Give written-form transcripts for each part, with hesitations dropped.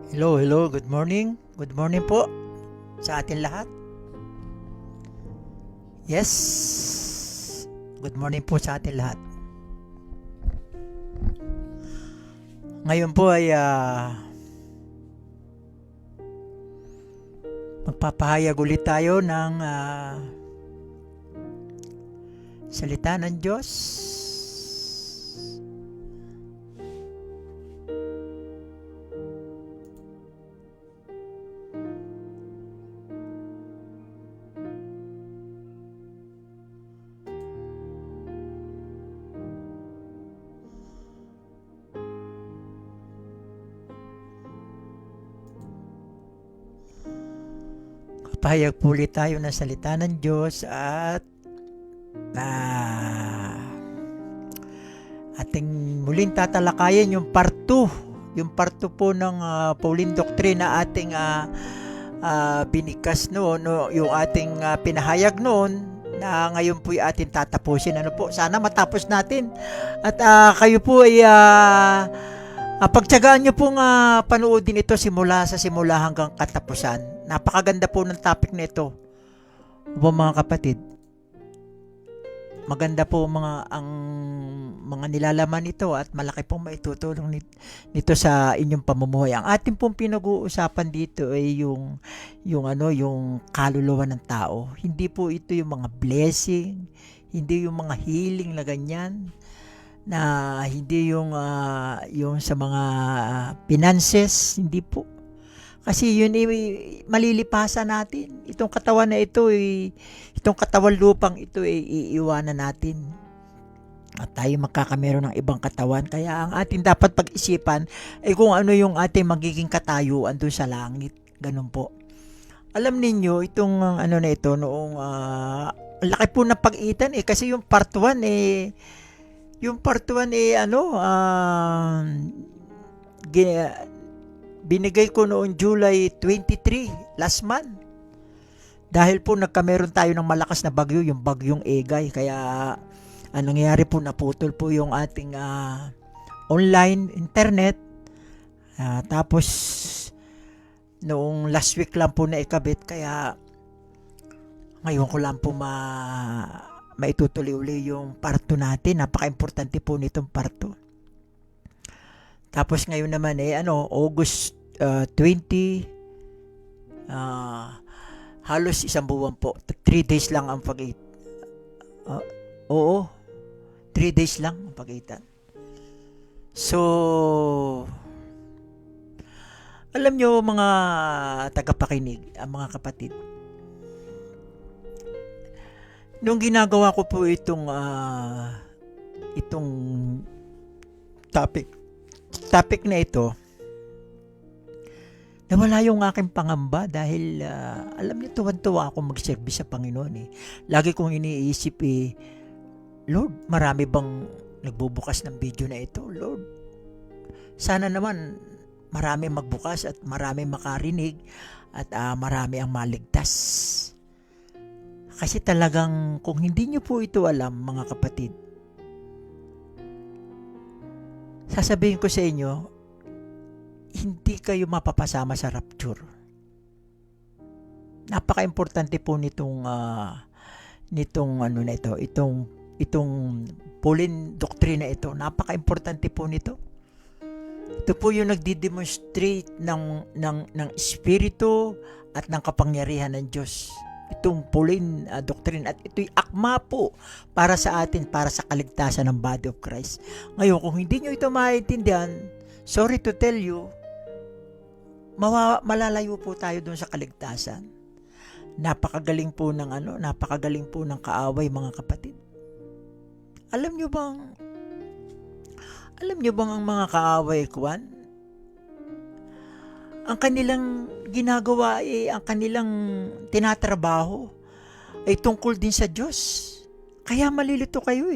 Hello, hello, good morning. Good morning po sa atin lahat. Yes, good morning po sa atin lahat. Ngayon po ay magpapahayag ulit tayo ng salita ng Diyos. Pahayag po ulit tayo ng salita ng Diyos at ating muling tatalakayin yung part 2. Yung part 2 po ng Pauline Doctrine na ating binigkas noon, no, yung ating pinahayag noon na ngayon po yung ating tatapusin. Ano po, sana matapos natin. At kayo po ay pagtyagaan nyo pong panoodin ito simula hanggang katapusan. Napakaganda po ng topic na ito. Opo mga kapatid. Maganda po ang mga nilalaman nito at malaki pong maitutulong nito sa inyong pamumuhay. Ang ating pong pinag-uusapan dito ay yung kaluluwa ng tao. Hindi po ito yung mga blessing, hindi yung mga healing na ganyan, na hindi yung sa mga finances, hindi po. Kasi yun malilipasan natin. Itong katawan na ito, itong katawan lupang ito iiwanan natin. At tayo magkakameron ng ibang katawan. Kaya ang ating dapat pag-isipan ay kung ano yung ating magiging katayuan doon sa langit. Ganun po. Alam ninyo, itong ano na ito, noong laki po na pag-itan kasi yung part 1 binigay ko noong July 23, last month. Dahil po nagkameron tayo ng malakas na bagyo, yung bagyong Egay. Kaya ang nangyayari po, naputol po yung ating online internet. Tapos noong last week lang po na ikabit. Kaya ngayon ko lang po maitutuloy uli yung part 2 natin. Napaka-importante po nitong part 2. Tapos ngayon naman August 20, halos isang buwan po. 3 days lang ang pagitan. Oo, 3 days lang ang pagitan. So, alam nyo mga tagapakinig, mga kapatid, nung ginagawa ko po itong topic na ito, nawala yung aking pangamba dahil alam niyo, tuwan-tuwa ako mag-service sa Panginoon Lagi kong iniisip Lord, marami bang nagbubukas ng video na ito? Lord, sana naman marami magbukas at marami makarinig at marami ang maligtas. Kasi talagang kung hindi niyo po ito alam, mga kapatid, sasabihin ko sa inyo, hindi kayo mapapasama sa rapture. Napaka-importante po nitong Pauline Doctrine na ito. Napaka-importante po nito. Ito po yung nagdi-demonstrate ng Espiritu at ng kapangyarihan ng Diyos. Itong Pauline Doctrine, at ito'y akma po para sa atin, para sa kaligtasan ng body of Christ. Ngayon, kung hindi nyo ito maintindihan, sorry to tell you, malalayo po tayo doon sa kaligtasan. Napakagaling po ng kaaway, mga kapatid. Alam nyo bang ang mga kaaway, ang kanilang ginagawa ang kanilang tinatrabaho ay tungkol din sa Diyos. Kaya malilito kayo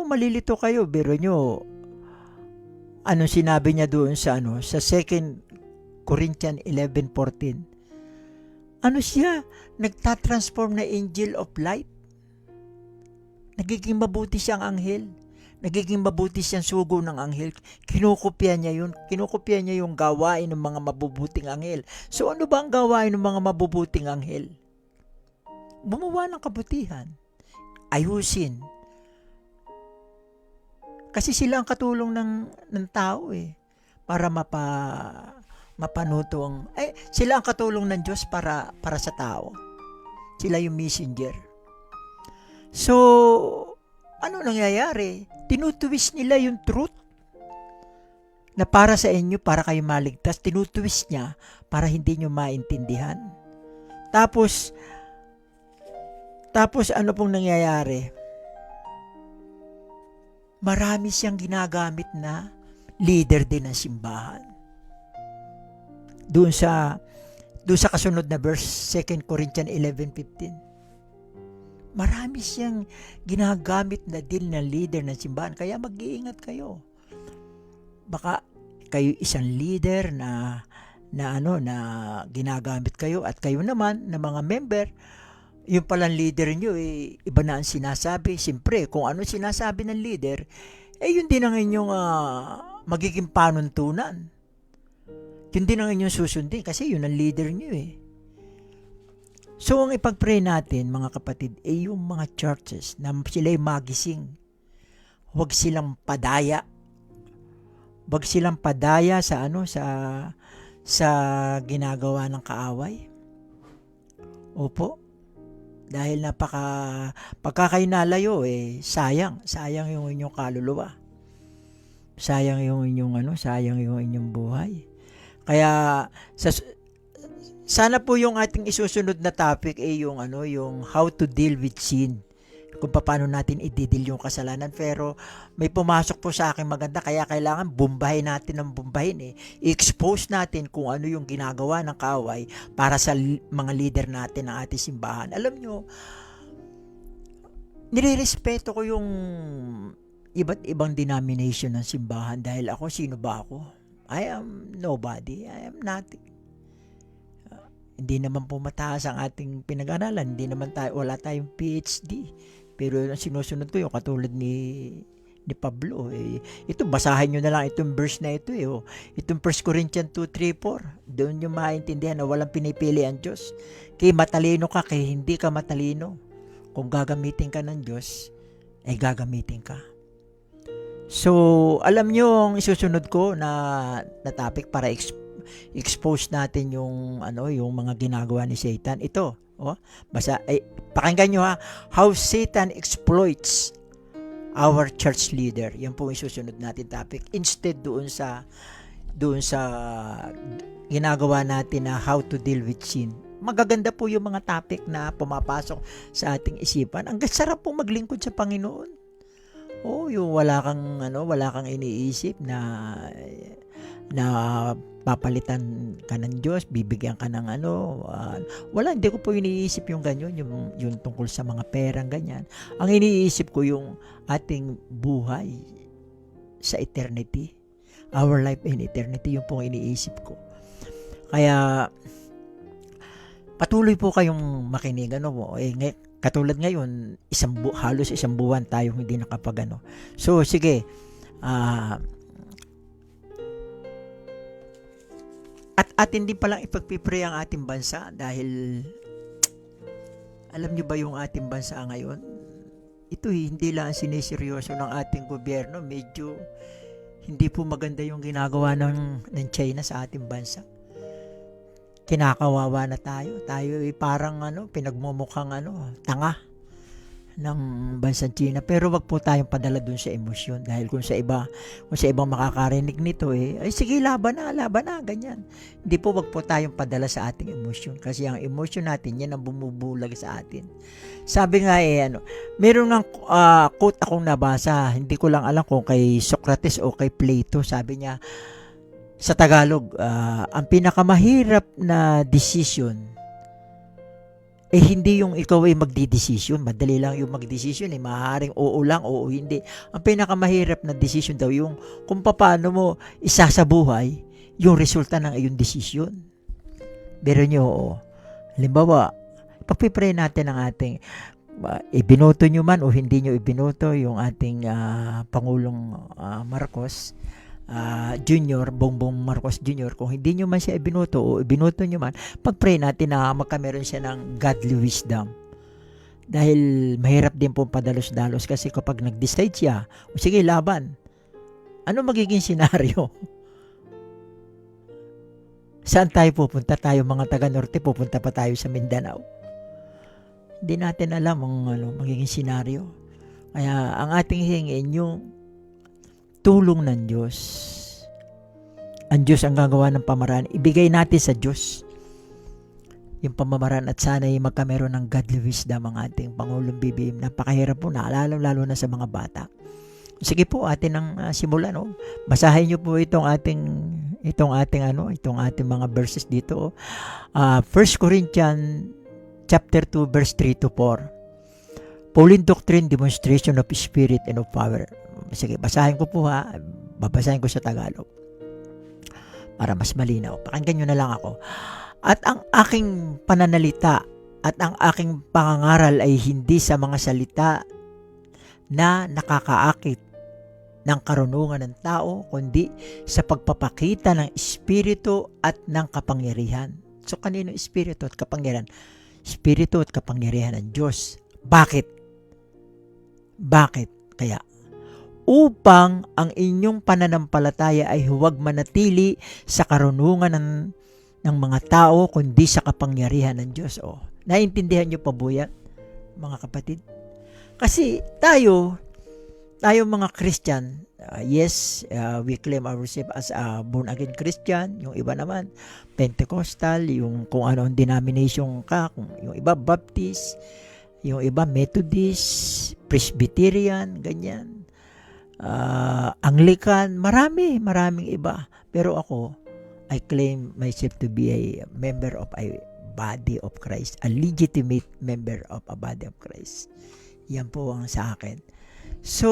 malilito kayo. Biro nyo, anong sinabi niya doon sa 2 Corinthians 11:14? Ano siya? Nagtatransform na angel of light. Nagiging mabuti siyang anghel. nagiging mabuti siyang sugo ng anghel. Kinukopya niya yun. Kinukopya niya yung gawain ng mga mabubuting anghel. So ano ba ang gawain ng mga mabubuting anghel? Gumawa ng kabutihan. Ayusin. Kasi sila ang katulong ng tao para mapanuto ang sila ang katulong ng Diyos para sa tao. Sila yung messenger. So, ano nangyayari? Tinutwist nila yung truth na para sa inyo, para kayo maligtas. Tinutwist niya para hindi nyo maintindihan. Tapos ano pong nangyayari? Marami siyang ginagamit na leader din ng simbahan. Doon sa kasunod na verse, 2 Corinthians 11:15. Marami siyang ginagamit na din na leader ng simbahan. Kaya mag-iingat kayo. Baka kayo isang leader na ginagamit kayo at kayo naman na mga member, yung palang leader nyo, iba na ang sinasabi. Siyempre, kung ano sinasabi ng leader, yun din ang inyong magiging panuntunan. Yun din ang inyong susundin kasi yun ang leader nyo So, ang ipag-pray natin, mga kapatid, yung mga churches na sila'y magising. Huwag silang padaya. Huwag silang padaya sa ginagawa ng kaaway. Opo. Dahil pagka kayo nalayo, sayang yung inyong kaluluwa. Sayang yung inyong buhay. Kaya sana po yung ating isusunod na topic yung how to deal with sin. Kung paano natin i-deal yung kasalanan. Pero may pumasok po sa akin maganda, kaya kailangan bumbahin natin ng bumbahin I-expose natin kung ano yung ginagawa ng kaaway para sa mga leader natin ng ating simbahan. Alam nyo, nirerespeto ko yung iba't ibang denomination ng simbahan dahil sino ba ako? I am nobody. I am nothing. Hindi naman po mataas ang ating pinag-aralan. Hindi naman wala tayong PhD. Pero sinusunod ko yung katulad ni Pablo. Ito, basahin nyo na lang itong verse na ito. Itong 1 Corinthians 2:3-4. Doon nyo maintindihan na walang pinipili ang Diyos. Kaya matalino ka, kaya hindi ka matalino. Kung gagamitin ka ng Diyos, gagamitin ka. So, alam nyo ang isusunod ko na topic para expose natin yung mga ginagawa ni Satan. Ito, pakinggan nyo how Satan exploits our church leader. Yan po yung susunod natin topic. Instead doon sa ginagawa natin na how to deal with sin. Magaganda po yung mga topic na pumapasok sa ating isipan. Ang sarap po maglingkod sa Panginoon. Yung wala kang iniisip na papalitan ka ng Diyos, bibigyan ka ng hindi ko po iniisip yung ganyan, yung tungkol sa mga perang ganyan. Ang iniisip ko yung ating buhay sa eternity. Our life in eternity, yung po iniisip ko. Kaya, patuloy po kayong makinig. Katulad ngayon, halos isang buwan tayong hindi nakapag So, sige, at hindi palang ipagpipray ang ating bansa dahil alam nyo ba yung ating bansa ngayon? Ito hindi lang siniseryoso ng ating gobyerno. Medyo hindi po maganda yung ginagawa ng China sa ating bansa. Kinakawawa na tayo. Tayo parang pinagmumukhang tanga ng bansang China. Pero wag po tayong padala dun sa emosyon dahil kung sa ibang makakarinig nito sige, laban na, ganyan. Hindi po, wag po tayong padala sa ating emosyon kasi ang emosyon natin yan ang bumubulag sa atin. Sabi nga meron ng quote akong nabasa, hindi ko lang alam kung kay Socrates o kay Plato. Sabi niya sa Tagalog, ang pinakamahirap na decision hindi yung ikaw magdidesisyon. Madali lang yung magdesisyon. Maaaring oo lang, oo hindi. Ang pinakamahirap na decision daw yung kung paano mo isasabuhay yung resulta ng iyong desisyon. Pero nyo, halimbawa, pagpipray natin ang ating ibinoto nyo man o hindi nyo ibinoto yung ating Pangulong Marcos Jr., Bongbong Marcos Jr., kung hindi nyo man siya ibinoto o ibinoto nyo man, pag-pray natin na magkameron siya ng godly wisdom. Dahil mahirap din po padalos-dalos kasi kapag nag-decide siya, o sige, laban, ano magiging senaryo? Saan tayo pupunta? Tayo mga taga-norte, pupunta pa tayo sa Mindanao. Hindi natin alam ang magiging senaryo. Kaya ang ating hingin yung tulong ng Diyos. Ang Diyos ang gagawa ng pamaraan. Ibigay natin sa Diyos yung pamamaraan at sana ay magkameron ng godly wisdom ang ating Pangulong BBM. Napakahirap po na, lalo na sa mga bata. Sige po, atin ang simulan. Basahin niyo po itong ating mga verses dito. 1 Corinthians chapter 2 verse 3 to 4. Pauline doctrine, demonstration of spirit and of power. Sige, basahin ko po ha. Babasahin ko sa Tagalog para mas malinaw. Pakinggan niyo na lang ako. At ang aking pananalita at ang aking pangangaral ay hindi sa mga salita na nakakaakit ng karunungan ng tao, kundi sa pagpapakita ng Espiritu at ng kapangyarihan. So, kanino Espiritu at kapangyarihan? Espiritu at kapangyarihan ng Diyos. Bakit? Kaya, upang ang inyong pananampalataya ay huwag manatili sa karunungan ng mga tao, kundi sa kapangyarihan ng Diyos. Naintindihan niyo pa po yan, mga kapatid? Kasi tayo mga Christian, yes, we claim ourselves as a born-again Christian. Yung iba naman, Pentecostal, yung kung ano ang denomination ka, yung iba Baptist, yung iba Methodist, Presbyterian, ganyan. Anglican, maraming iba. Pero ako, I claim myself to be a member of a body of Christ, a legitimate member of a body of Christ. Yan po ang sa akin. So,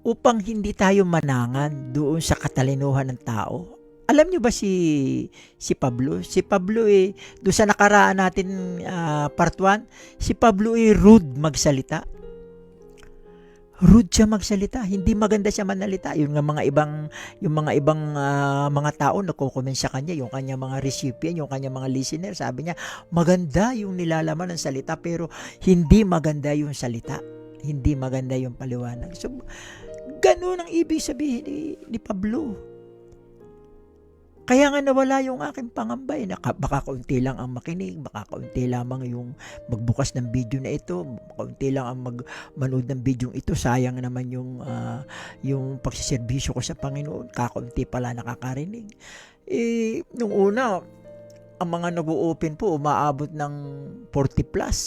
upang hindi tayo manangan doon sa katalinuhan ng tao, alam nyo ba si Pablo? Si Pablo doon sa nakaraan natin part 1, si Pablo rude magsalita. Rude siya magsalita, hindi maganda siya manalita. Yung mga ibang mga tao nagko-comment sa kanya, yung kanya mga recipient, yung kanya mga listener, sabi niya, maganda yung nilalaman ng salita pero hindi maganda yung salita. Hindi maganda yung paliwanag. So, ganun ang ibig sabihin ni Pablo. Kaya nga nawala yung aking pangamba. Baka kaunti lang ang makinig, baka kaunti lamang yung magbukas ng video na ito, kaunti lang ang manood ng video ito. Sayang naman yung pagsiservisyo ko sa Panginoon. Kakaunti pala nakakarinig. Nung una, ang mga nag-o-open po, umaabot ng 40 plus.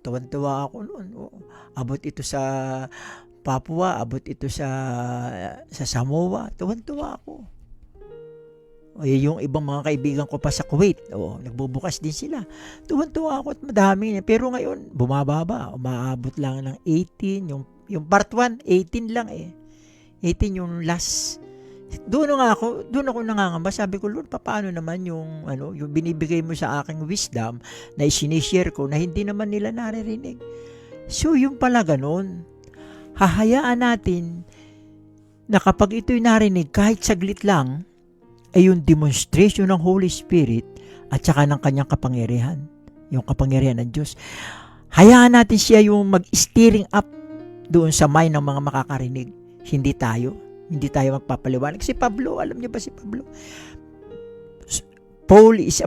Tuwan-tuwa ako noon. Abot ito sa Papua, abot ito sa Samoa. Tuwan-tuwa ako. Yung ibang mga kaibigan ko pa sa Kuwait, nagbubukas din sila. Tuwan-tuwa ako at madami. Pero ngayon, bumababa. Umaabot lang ng 18. Yung part 1, 18 lang 18 yung last. Doon ako nangangamba. Sabi ko, Lord, paano naman yung binibigay mo sa aking wisdom na isinishare ko na hindi naman nila naririnig. So, yung pala ganun. Hahayaan natin na kapag ito'y narinig, kahit saglit lang, ay yung demonstration ng Holy Spirit at saka ng kanyang kapangyarihan. Yung kapangyarihan ng Diyos. Hayaan natin siya yung mag-steering up doon sa mind ng mga makakarinig. Hindi tayo magpapaliwanag. Si Pablo, alam niyo ba si Pablo? Paul is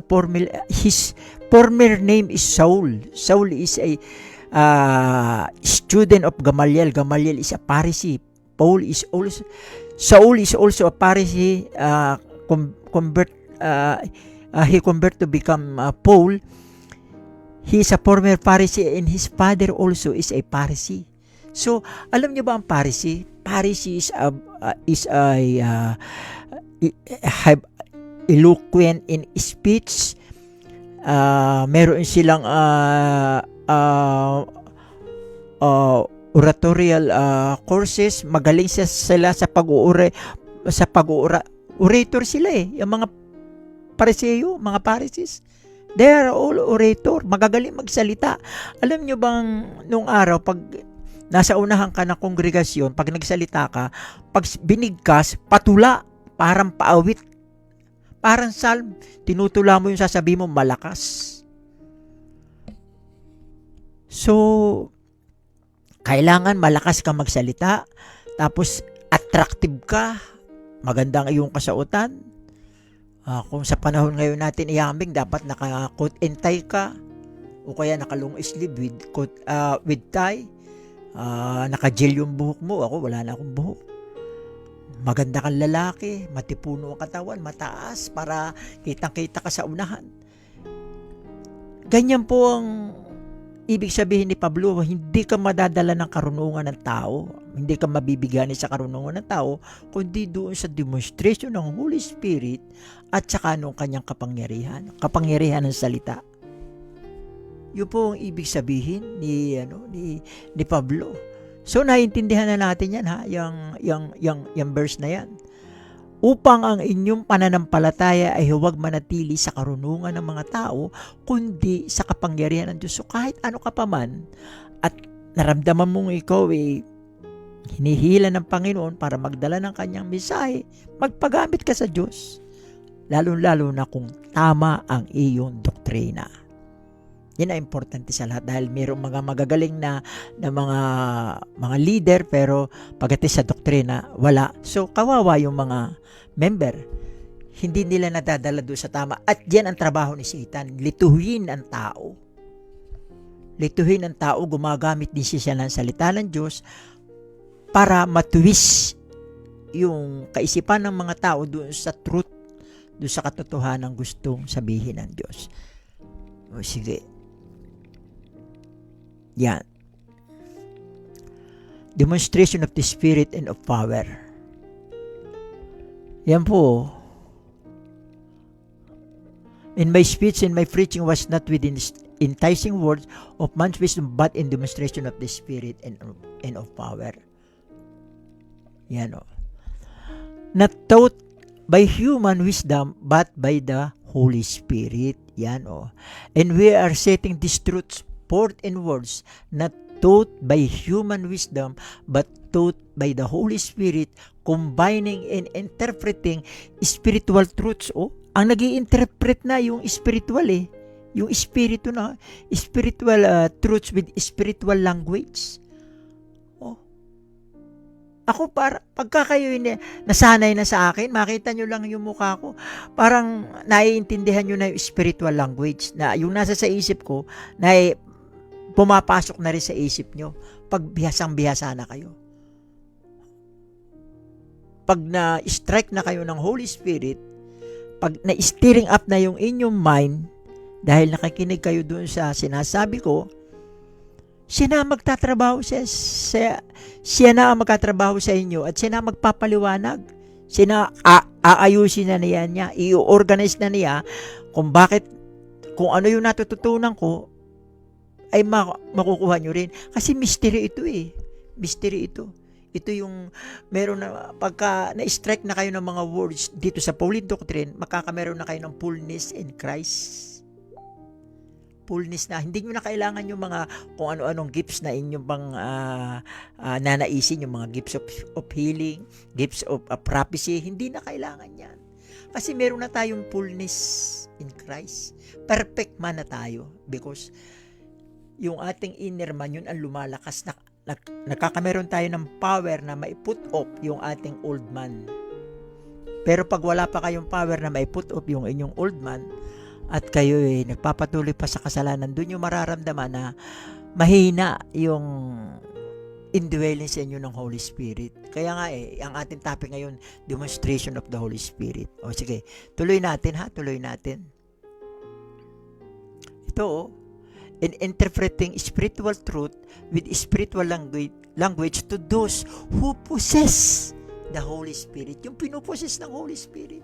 his former name is Saul. Saul is a student of Gamaliel. Gamaliel is a Pharisee. Saul is also a Pharisee. He convert to become Paul. He is a former Pharisee and his father also is a Pharisee. So, alam niyo ba ang Pharisee? Pharisee is eloquent in speech. Meron silang oratorial courses. Magaling sila sa orator sila yung mga Pariseo, mga Pharisees. They are all orator, magagaling magsalita. Alam nyo bang nung araw, pag nasa unahan ka ng kongregasyon, pag nagsalita ka, pag binigkas, patula, parang paawit, parang psalm, tinutula mo yung sasabihin mo, malakas. So, kailangan malakas ka magsalita, tapos attractive ka, maganda ang iyong kasautan. Kung sa panahon ngayon natin ihambing, dapat naka-coat and tie ka, o kaya naka-long sleeve with tie, naka-gel yung buhok mo. Ako, wala na akong buhok. Maganda kang lalaki, matipuno ang katawan, mataas, para kitang-kita ka sa unahan. Ganyan po ang ibig sabihin ni Pablo, hindi ka madadala ng karunungan ng tao, hindi ka mabibigyan sa karunungan ng tao, kundi doon sa demonstration ng Holy Spirit at saka nung kanyang kapangyarihan ng salita. Yun po ang ibig sabihin ni Pablo. So naiintindihan na natin yan, yung verse na yan. Upang ang inyong pananampalataya ay huwag manatili sa karunungan ng mga tao, kundi sa kapangyarihan ng Diyos. So kahit ano ka pa man, at naramdaman mong ikaw hinihila ng Panginoon para magdala ng kanyang mensahe, magpagamit ka sa Diyos. Lalo-lalo na kung tama ang iyong doktrina. Yan ang importante sa lahat, dahil mayroong mga magagaling na mga leader, pero pagdating sa doktrina, wala. So kawawa yung mga member, hindi nila nadadala doon sa tama. At yan ang trabaho ni Satan, lituhin ang tao. Lituhin ang tao, gumagamit din siya ng salita ng Diyos para matwist yung kaisipan ng mga tao doon sa truth, doon sa katotohanan ng gustong sabihin ng Diyos. O sige. Yan. Demonstration of the Spirit and of power. Yan po. In my speech and my preaching was not with enticing words of man's wisdom, but in demonstration of the Spirit and of power. Yan o. Not taught by human wisdom, but by the Holy Spirit. Yan o. And we are setting these truths forth in words, not taught by human wisdom, but taught by the Holy Spirit, combining and interpreting spiritual truths. Ang nag-i-interpret na yung spiritual yung spiritual truths with spiritual language. Ako pagka kayo nasanay na sa akin, makita nyo lang yung mukha ko, parang naiintindihan nyo na yung spiritual language, na yung nasa sa isip ko, na pumapasok na rin sa isip nyo pag bihasang-bihasa na kayo. Pag na-strike na kayo ng Holy Spirit, pag na-steering up na yung inyong mind, dahil nakikinig kayo dun sa sinasabi ko, siya na magtatrabaho siya na magtatrabaho sa inyo, at siya na magpapaliwanag. Siya na aayusin na niya, i-organize na niya kung ano yung natututunan ko, ay makukuha nyo rin. Kasi mystery ito Mystery ito. Ito yung meron na, pagka na-strike na kayo ng mga words dito sa Pauline Doctrine, makakameron na kayo ng fullness in Christ. Fullness na. Hindi nyo na kailangan yung mga kung ano-anong gifts na inyong pang nanaisin, yung mga gifts of healing, gifts of prophecy. Hindi na kailangan yan. Kasi meron na tayong fullness in Christ. Perfect man na tayo, because yung ating inner man, yun ang lumalakas na nagkakameron tayo ng power na mai-put off yung ating old man. Pero pag wala pa kayong power na mai-put off yung inyong old man, at kayo nagpapatuloy pa sa kasalanan, doon yung mararamdaman na mahina yung indwelling sa inyo ng Holy Spirit. Kaya nga ang ating topic ngayon, demonstration of the Holy Spirit. O sige, tuloy natin. Ito in interpreting spiritual truth with spiritual language to those who possess the Holy Spirit. Yung pinuposes ng Holy Spirit.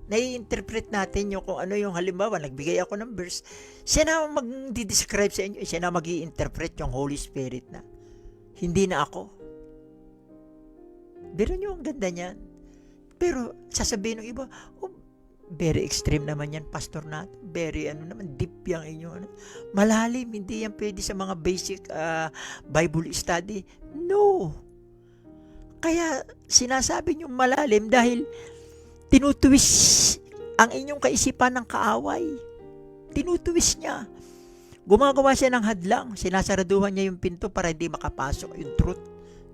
Nai-interpret natin yung kung ano yung halimbawa, nagbigay ako ng verse, siya na mag-describe sa inyo, siya na mag-i-interpret yung Holy Spirit na. Hindi na ako. Pero nyo, ang ganda niyan. Pero sasabihin ng iba, Very extreme naman yan, pastor natin. Very naman, deep yung inyo. Malalim, hindi yan pwede sa mga basic Bible study. No. Kaya sinasabi nyo malalim dahil tinutuwis ang inyong kaisipan ng kaaway. Tinutuwis niya. Gumagawa siya ng hadlang. Sinasaraduhan niya yung pinto para hindi makapasok yung truth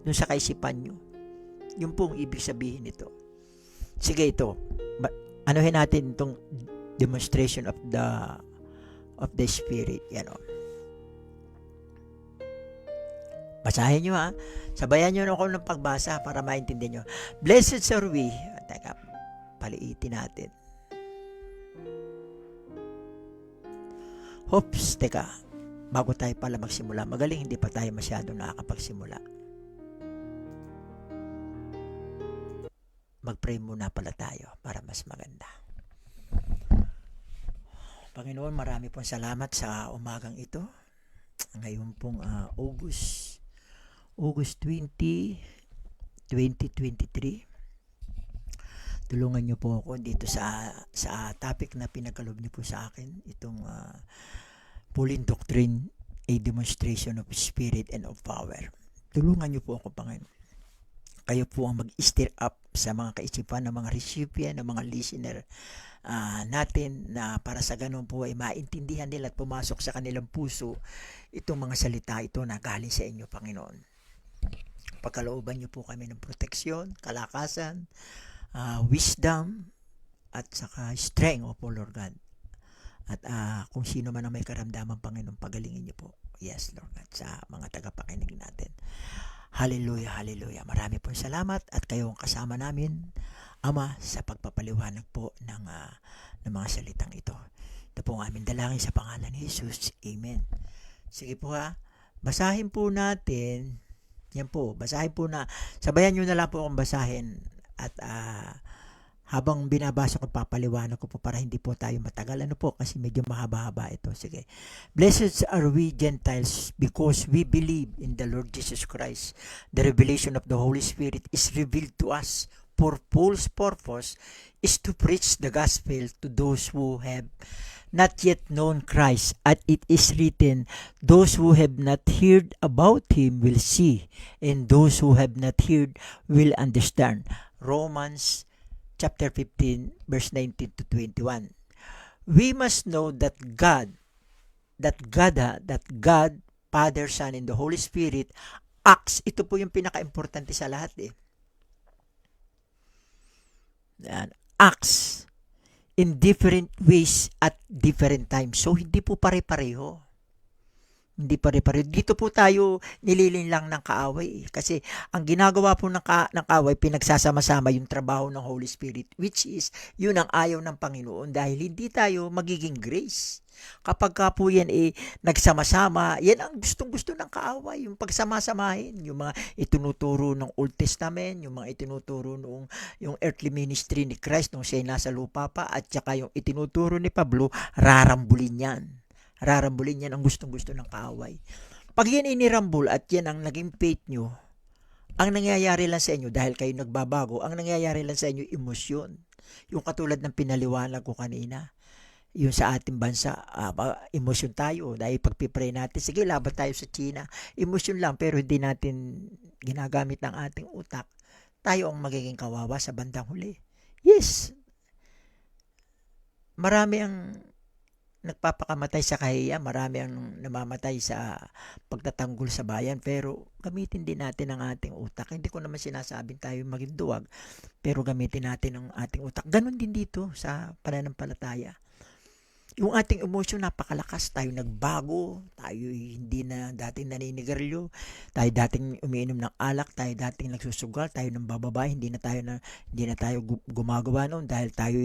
dun sa kaisipan nyo. Yun pong ibig sabihin nito. Sige, ito. Anuhin natin itong demonstration of the Spirit. Yan o. Basahin nyo ha. Sabayan nyo ako ng pagbasa para maintindihan nyo. Blessed are we. Teka, paliitin natin. Hoops, teka. Bago tayo pala magsimula. Magaling, hindi pa tayo masyadong nakakapagsimula. Mag-pray muna pala tayo para mas maganda. Panginoon, marami pong salamat sa umagang ito. Ngayon pong August 20, 2023. Tulungan niyo po ako dito sa topic na pinagkaloob niyo po sa akin. Itong Pauline Doctrine, a demonstration of spirit and of power. Tulungan niyo po ako, Panginoon. Kayo po ang mag-stir up sa mga kaisipan ng mga recipient, ng mga listener natin, na para sa ganun po ay maintindihan nila at pumasok sa kanilang puso itong mga salita ito na galing sa inyo, Panginoon. Pagkalooban niyo po kami ng proteksyon, kalakasan, wisdom, at saka strength, O Lord God. At kung sino man ang may karamdaman, Panginoon, pagalingin niyo po. Yes, Lord God, sa mga tagapakinig natin. Hallelujah, hallelujah. Marami pong salamat at kayo ang kasama namin, Ama, sa pagpapaliwanag po ng mga salitang ito. Ito po ang aming dalangin sa pangalan ni Jesus. Amen. Sige po ha. Basahin po natin. Yan po. Basahin po na. Sabayan nyo na lang po akong basahin. At habang binabasa ko, papaliwanag ko po para hindi po tayo matagal. Ano po? Kasi medyo mahaba-haba ito. Sige. Blessed are we Gentiles because we believe in the Lord Jesus Christ. The revelation of the Holy Spirit is revealed to us for Paul's purpose is to preach the gospel to those who have not yet known Christ. At it is written, those who have not heard about Him will see, and those who have not heard will understand. Romans chapter 15, verse 19 to 21. We must know that God, Father, Son, and the Holy Spirit acts. Ito po yung pinaka-importante sa lahat acts in different ways at different times. So, hindi po pare-pareho. Hindi pare-pareho. Dito po tayo nililinlang ng kaaway. Kasi ang ginagawa po ng kaaway, pinagsasama-sama yung trabaho ng Holy Spirit, which is, yun ang ayaw ng Panginoon dahil hindi tayo magiging grace. Kapag ka po yan nagsama-sama, yan ang gustong-gusto ng kaaway, yung pagsama-samahin, yung mga itinuturo ng Old Testament, yung mga itinuturo yung earthly ministry ni Christ nung siya nasa lupa pa, at saka yung itinuturo ni Pablo, rarambulin yan ang gustong-gusto ng kaaway. Pag yan inirambul at yan ang naging faith nyo, ang nangyayari lang sa inyo, dahil kayo nagbabago, ang nangyayari lang sa inyo, emosyon. Yung katulad ng pinaliwanag ko kanina, yung sa ating bansa, emosyon tayo. Dahil pagpipray natin, sige, laban tayo sa China. Emosyon lang, pero hindi natin ginagamit ng ating utak. Tayo ang magiging kawawa sa bandang huli. Yes. Marami ang nagpapakamatay sa kahiya, marami ang namamatay sa pagtatanggol sa bayan, pero gamitin din natin ang ating utak. Hindi ko naman sinasabing tayo maging duwag, pero gamitin natin ang ating utak. Ganon din dito sa pananampalataya. Yung ating emosyon napakalakas, tayo nagbago, tayo hindi na dating naninigarilyo, tayo dating umiinom ng alak, tayo dating nagsusugal, tayo nang bababa, hindi na tayo gumagawa noon dahil tayo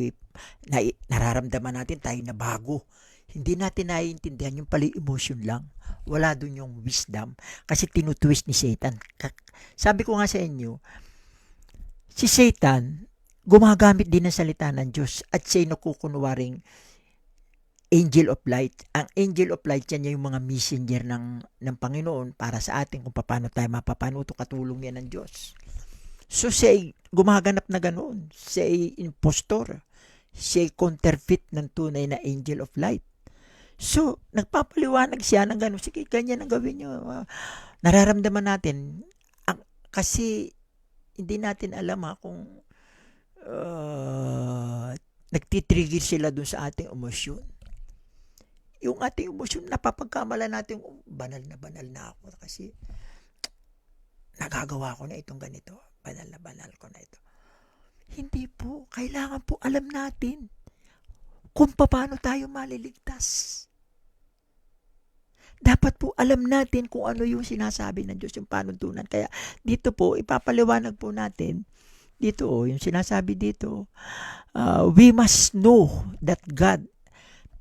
nararamdaman natin tayo na bago. Hindi natin naiintindihan yung pala emotion lang. Wala doon yung wisdom kasi tinutwist ni Satan. Sabi ko nga sa inyo, si Satan gumagamit din ng salita ng Diyos at siya'y nakukunwaring angel of light. Ang angel of light, yan yung mga messenger ng Panginoon para sa atin kung paano tayo mapapanuto, katulong yan ng Diyos. So siya ay gumaganap na ganoon. Siya ay impostor. Siya'y counterfeit ng tunay na angel of light. So, nagpapaliwanag siya ng gano'n, sige, ganyan ang gawin nyo. Nararamdaman natin, kasi hindi natin alam kung nagtitrigger sila dun sa ating emosyon. Yung ating emosyon, napapagkamala natin, banal na ako kasi nagagawa ko na itong ganito. Banal ko na ito. Hindi po, kailangan po alam natin kung paano tayo maliligtas. Dapat po alam natin kung ano yung sinasabi ng Diyos, yung panuntunan. Kaya dito po, ipapaliwanag po natin, dito yung sinasabi dito, we must know that God,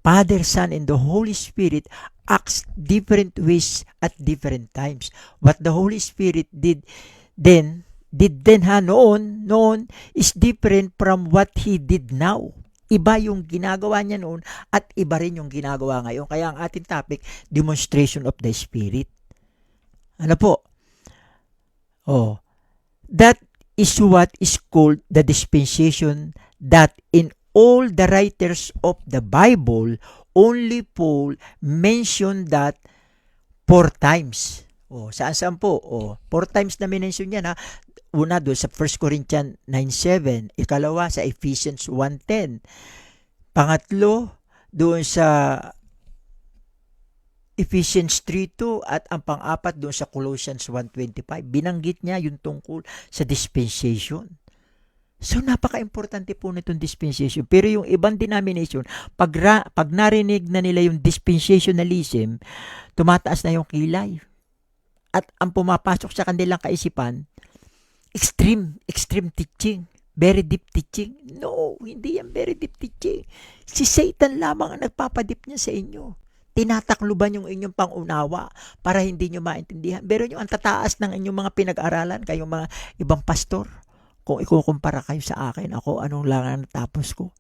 Father, Son, and the Holy Spirit acts different ways at different times. What the Holy Spirit did then noon is different from what He did now. Iba yung ginagawa niya noon at iba rin yung ginagawa ngayon. Kaya ang ating topic, demonstration of the Spirit. Ano po? That is what is called the dispensation that in all the writers of the Bible, only Paul mentioned that 4 times. Saan po? 4 times na minention niya na. Una doon sa 1 Corinthians 9:7, ikalawa sa Ephesians 1:10, pangatlo doon sa Ephesians 3:2 at ang pang-apat doon sa Colossians 1:25. Binanggit niya yung tungkol sa dispensation. So napaka-importante po nitong dispensation. Pero yung ibang denomination, pag narinig na nila yung dispensationalism, tumataas na yung kilay. At ang pumapasok sa kanilang kaisipan, extreme teaching, very deep teaching. No, hindi yan very deep teaching. Si Satan lamang ang nagpapadip niya sa inyo. Tinatakluban yung inyong pangunawa para hindi nyo maintindihan. Pero yung ang tataas ng inyong mga pinag-aralan, kayong mga ibang pastor, kung ikukumpara kayo sa akin, ako anong lang ang natapos ko.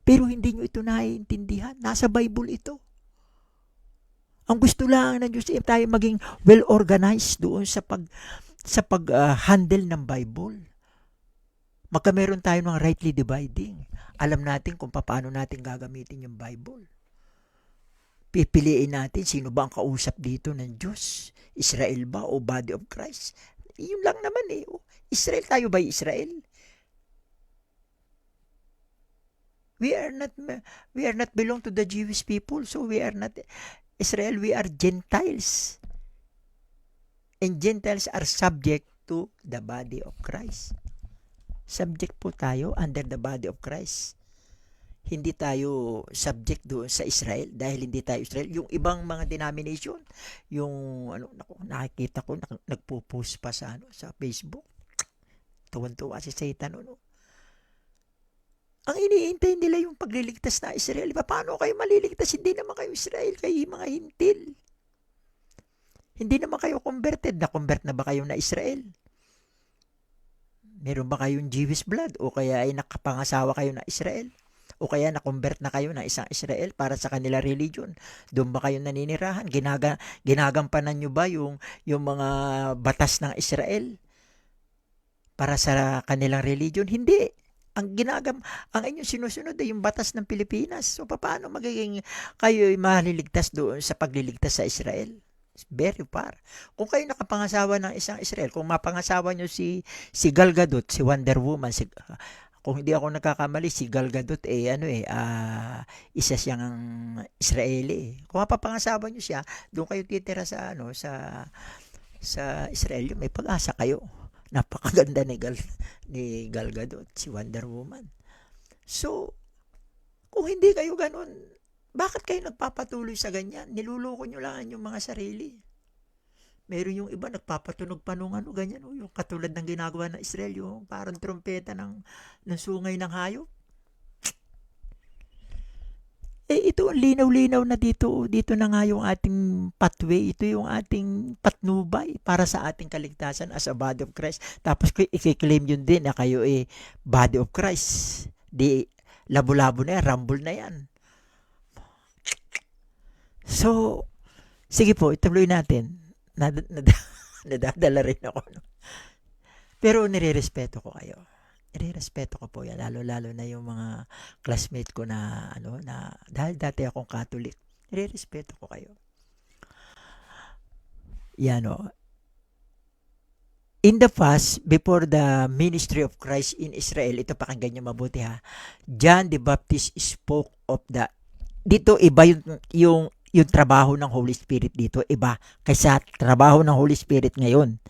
Pero hindi nyo ito naiintindihan. Nasa Bible ito. Ang gusto lang ng Diyos ay tayo maging well-organized doon sa pag-handle ng Bible. Magkameron tayo ng rightly dividing. Alam natin kung paano natin gagamitin yung Bible. Pipiliin natin sino ba ang kausap dito ng Diyos. Israel ba o body of Christ? Yun lang naman Israel, tayo ba Israel? We are not belong to the Jewish people, so we are not Israel, we are Gentiles. And Gentiles are subject to the body of Christ. Subject po tayo under the body of Christ. Hindi tayo subject doon sa Israel dahil hindi tayo Israel. Yung ibang mga denomination, yung nakikita ko nagpo-post pa sa Facebook. Tuwan-tuwa si Satan Ang iniintay nila yung pagliligtas na Israel. Paano kayo maliligtas? Hindi naman kayo Israel, kayo mga hintil. Hindi naman kayo converted. Na-convert na ba kayo na Israel? Meron ba kayong Jewish blood? O kaya ay nakapangasawa kayo na Israel? O kaya na-convert na kayo na isang Israel para sa kanila religion? Doon ba kayo naninirahan? Ginagampanan nyo ba yung mga batas ng Israel para sa kanilang religion? Hindi. Ang inyong sinusunod ay yung batas ng Pilipinas. So paano magiging kayo maliligtas doon sa pagliligtas sa Israel? Very far. Kung kayo nakapangasawa ng isang Israel, kung mapangasawa nyo si Gal Gadot, si Wonder Woman, kung hindi ako nagkakamali, si Gal Gadot isa siyang Israeli. Kung mapapangasawa nyo siya, doon kayo titira sa Israel, may pag-asa kayo. Napakaganda ni Gal Gadot, si Wonder Woman. So, kung hindi kayo ganun, bakit kayo nagpapatuloy sa ganyan? Niluloko nyo lang yung mga sarili. Meron yung iba nagpapatunog pa nung ganyan, yung katulad ng ginagawa ng Israel, yung parang trompeta ng sungay ng hayop. Ito, linaw-linaw na dito na nga yung ating pathway, ito yung ating patnubay para sa ating kaligtasan as a body of Christ. Tapos i-claim yun din na kayo body of Christ. Di, labo-labo na yan, rumble na yan. So, sige po, ituloy natin. Nadadala rin ako. Pero nirerespeto ko kayo. Irerespeto ko po yan, lalo-lalo na yung mga classmate ko na, ano, na dahil dati akong Catholic, irerespeto ko kayo. Yan o. In the past, before the ministry of Christ in Israel, ito pakinggan nyo mabuti ha, John the Baptist spoke of the, dito iba yung trabaho ng Holy Spirit dito, iba kaysa trabaho ng Holy Spirit ngayon.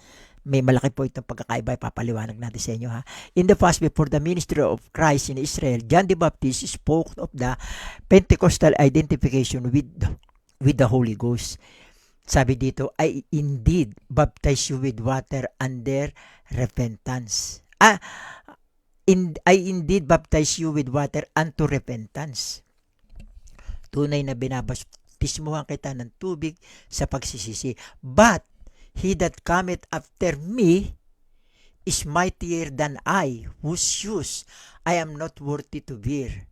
May malaki po itong pagkakaiba, ipapaliwanag natin sa inyo ha. In the past, before the ministry of Christ in Israel, John the Baptist spoke of the Pentecostal identification with the Holy Ghost. Sabi dito, I indeed baptize you with water under repentance. I indeed baptize you with water unto repentance. Tunay na binabaptismuhan kita ng tubig sa pagsisisi. But he that cometh after me is mightier than I, whose shoes I am not worthy to bear.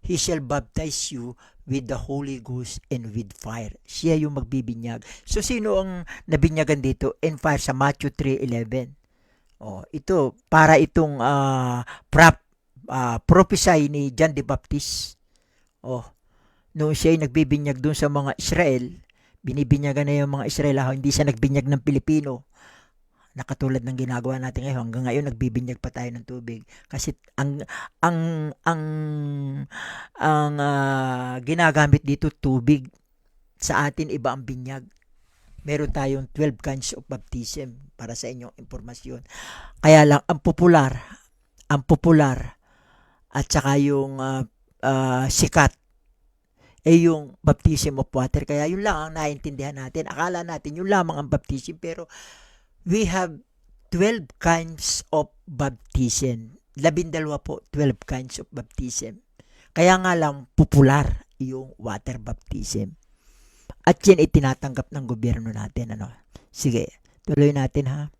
He shall baptize you with the Holy Ghost and with fire. Siya yung magbibinyag. So, sino ang nabinyagan dito? And fire sa Matthew 3:11. Ito, para itong prophesy ni John the Baptist. Noong siya ay nagbibinyag doon sa mga Israel, binibinyagan na yung mga Israel, hindi siya nagbinyag ng Pilipino. Nakatulad ng ginagawa natin ngayon, hanggang ngayon nagbibinyag pa tayo ng tubig kasi ang ginagamit dito tubig. Sa atin iba ang binyag. Meron tayong 12 kinds of baptism para sa inyong impormasyon. Kaya lang ang popular at saka yung sikat ay yung baptism of water. Kaya yun lang ang naiintindihan natin. Akala natin yun lamang ang baptism, pero we have 12 kinds of baptism. 12 po, 12 kinds of baptism. Kaya nga lang, popular yung water baptism. At yan itinatanggap ng gobyerno natin. Sige, tuloy natin ha.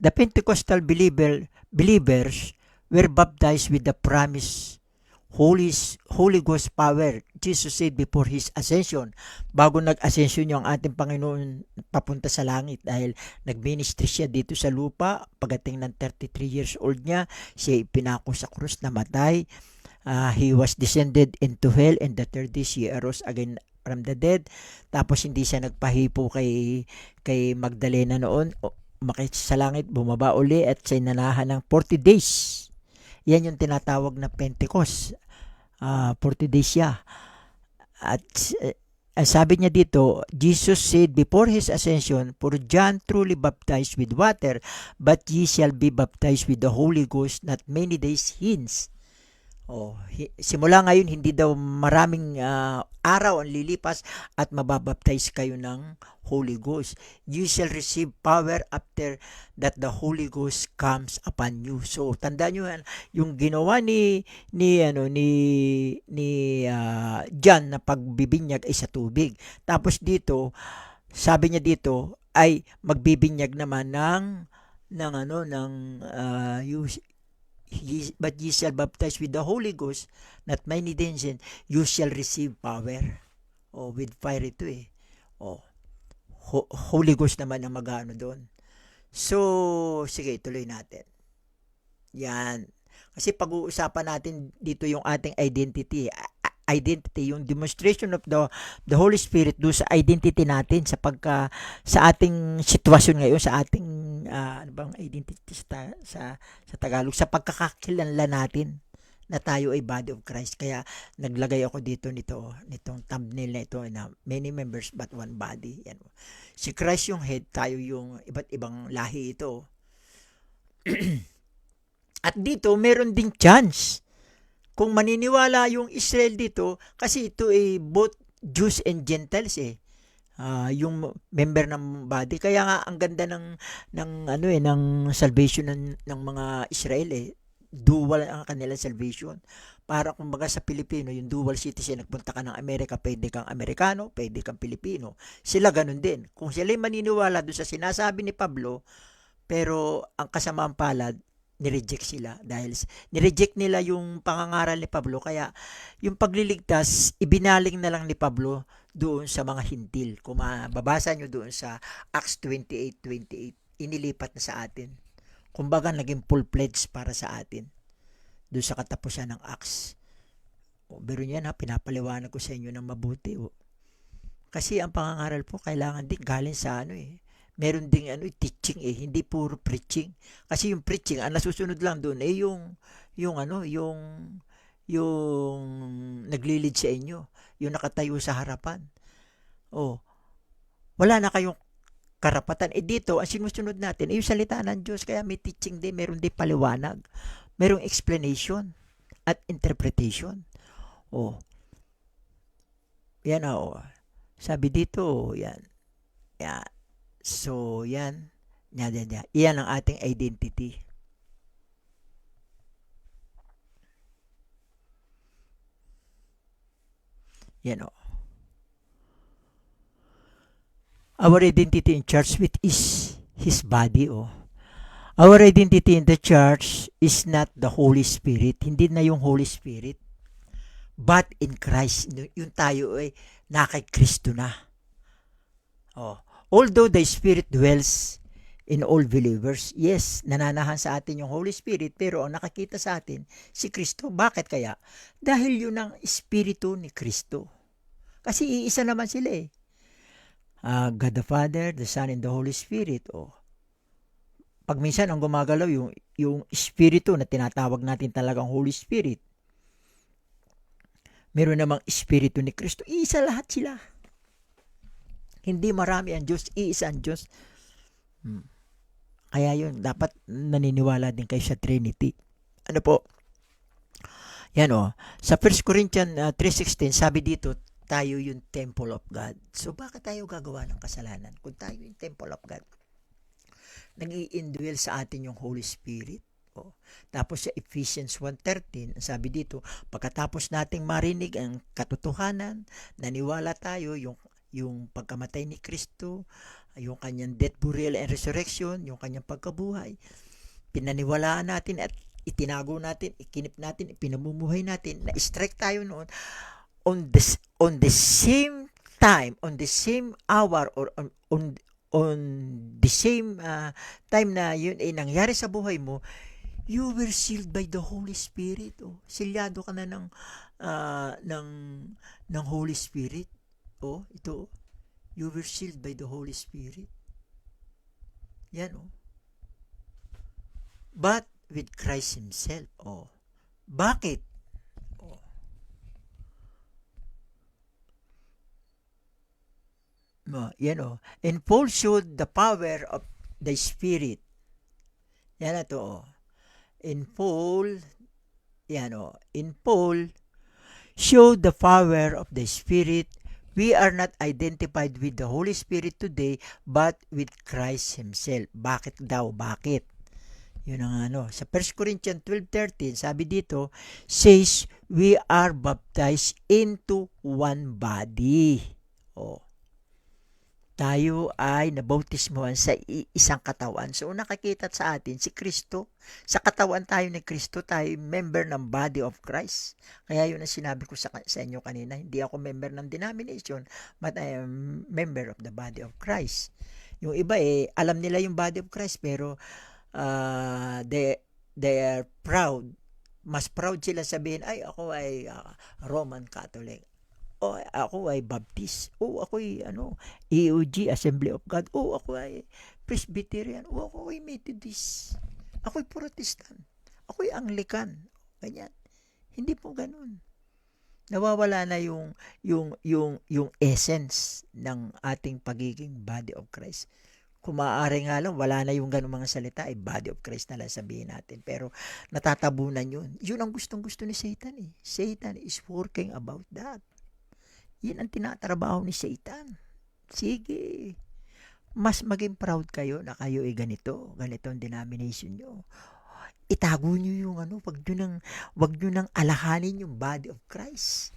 The Pentecostal believers were baptized with the promise Holy Ghost power. Jesus said before His ascension, bago nag-ascension yung ating Panginoon papunta sa langit, dahil nag-ministry siya dito sa lupa, pagdating ng 33 years old niya, siya pinako sa krus, namatay. He was descended into hell, and the third day he arose again from the dead. Tapos hindi siya nagpahipo kay Magdalena noon, umakit sa langit, bumaba uli, at siya nanahan ng 40 days. Yan yung tinatawag na Pentecost. 40 days siya. At sabi niya dito, Jesus said before His ascension, for John truly baptized with water, but ye shall be baptized with the Holy Ghost not many days hence. Simula ngayon, hindi daw maraming araw ang lilipas at mababaptize kayo ng Holy Ghost. You shall receive power after that the Holy Ghost comes upon you. So, tandaan nyo yung ginawa ni John na pagbibinyag ay sa tubig. Tapos dito, sabi niya dito ay magbibinyag naman but ye shall baptize with the Holy Ghost, not many days, you shall receive power. With fire ito Holy Ghost naman ang mag-ano doon. So, sige, tuloy natin. Yan. Kasi pag-uusapan natin dito yung ating identity, yung demonstration of the Holy Spirit do sa identity natin sa ating sitwasyon ngayon, sa ating ano bang identity sa Tagalog, sa pagkakakilanlan natin na tayo ay body of Christ. Kaya naglagay ako dito nitong thumbnail na ito na many members but one body. Yan. Si Christ yung head, tayo yung iba't ibang lahi ito. At dito meron ding chance kung maniniwala yung Israel dito, kasi ito ay both Jews and Gentiles yung member ng body. Kaya nga ang ganda ng salvation ng mga Israel dual ang kanilang salvation. Para kumbaga sa Pilipino, yung dual citizen, nagpunta ka ng Amerika, pwede kang Amerikano, pwede kang Pilipino. Sila ganun din. Kung sila maniniwala doon sa sinasabi ni Pablo, pero ang kasamang palad, nireject sila dahil nireject nila yung pangangaral ni Pablo. Kaya yung pagliligtas ibinaling na lang ni Pablo doon sa mga hintil. Kung mababasa nyo doon sa Acts 28:28, inilipat na sa atin. Kumbaga, naging full-fledged para sa atin doon sa katapusan ng Acts. Pero yan pinapaliwanag ko sa inyo ng mabuti. Kasi ang pangangaral po, kailangan din galing sa meron ding teaching hindi puro preaching. Kasi yung preaching, ang nasusunod lang doon yung naglilid sa inyo, yung nakatayo sa harapan. Wala na kayong karapatan. Dito, ang sinusunod natin yung salita ng Diyos. Kaya may teaching din, meron din paliwanag, merong explanation at interpretation. Yan sabi dito, yan. So, yan. Yan ang ating identity. Yan Our identity in church with is His body Our identity in the church is not the Holy Spirit. Hindi na yung Holy Spirit. But in Christ. Yung tayo na kay Kristo na. Although the Spirit dwells in all believers, yes, nananahan sa atin yung Holy Spirit, pero ang nakakita sa atin, si Kristo. Bakit kaya? Dahil yun ang Espiritu ni Kristo. Kasi iisa naman sila God the Father, the Son, and the Holy Spirit. Pag minsan ang gumagalaw yung Espiritu na tinatawag natin talagang Holy Spirit. Meron namang Espiritu ni Kristo. Iisa lahat sila. Hindi marami ang Diyos, iisa ang Diyos. Kaya yun, dapat naniniwala din kayo sa Trinity. Ano po? Yan Sa 1 Corinthians 3:16, sabi dito, tayo yung temple of God. So, bakit tayo gagawa ng kasalanan? Kung tayo yung temple of God, nag-i-indwell sa atin yung Holy Spirit. Tapos sa Ephesians 1:13, sabi dito, pagkatapos nating marinig ang katotohanan, naniwala tayo yung pagkamatay ni Kristo, yung kanyang death, burial, and resurrection, yung kanyang pagkabuhay, pinaniwalaan natin at itinago natin, ikinip natin, pinamumuhay natin, na-strike tayo noon on the same time, on the same hour, or on the same time na yun nangyari sa buhay mo, you were sealed by the Holy Spirit. Silyado ka na ng Holy Spirit. Ito. You were sealed by the Holy Spirit. Yan But with Christ Himself. Bakit? Yan And Paul showed the power of the Spirit. Yan na to In Paul, in Paul showed the power of the Spirit. We are not identified with the Holy Spirit today, but with Christ Himself. Bakit daw? Bakit? Yun ang Sa 1 Corinthians 12:13, sabi dito, says, we are baptized into one body. Tayo ay nabautismohan sa isang katawan. So, nakakita sa atin si Kristo. Sa katawan tayo ni Kristo, tayo member ng body of Christ. Kaya yun ang sinabi ko sa inyo kanina. Hindi ako member ng denomination, but I am member of the body of Christ. Yung iba alam nila yung body of Christ, pero they are proud. Mas proud sila sabihin, ay, ako ay Roman Catholic. Ako ay Baptist. Ako ay EOG, Assembly of God. Ako ay Presbyterian. Ako ay Methodist. Ako ay Protestant. Ako ay Anglican. Ganyan. Hindi po ganun. Nawawala na yung essence ng ating pagiging body of Christ. Kung maaari nga lang, wala na yung ganung mga salita, body of Christ na lang sabihin natin. Pero natatabunan yun. Yun ang gustong-gusto ni Satan. Satan is working about that. Yan ang tinatrabaho ni Satan. Sige, mas maging proud kayo na kayo ganito ang denomination nyo. Itago nyo yung wag nyo nang alahanin yung body of Christ.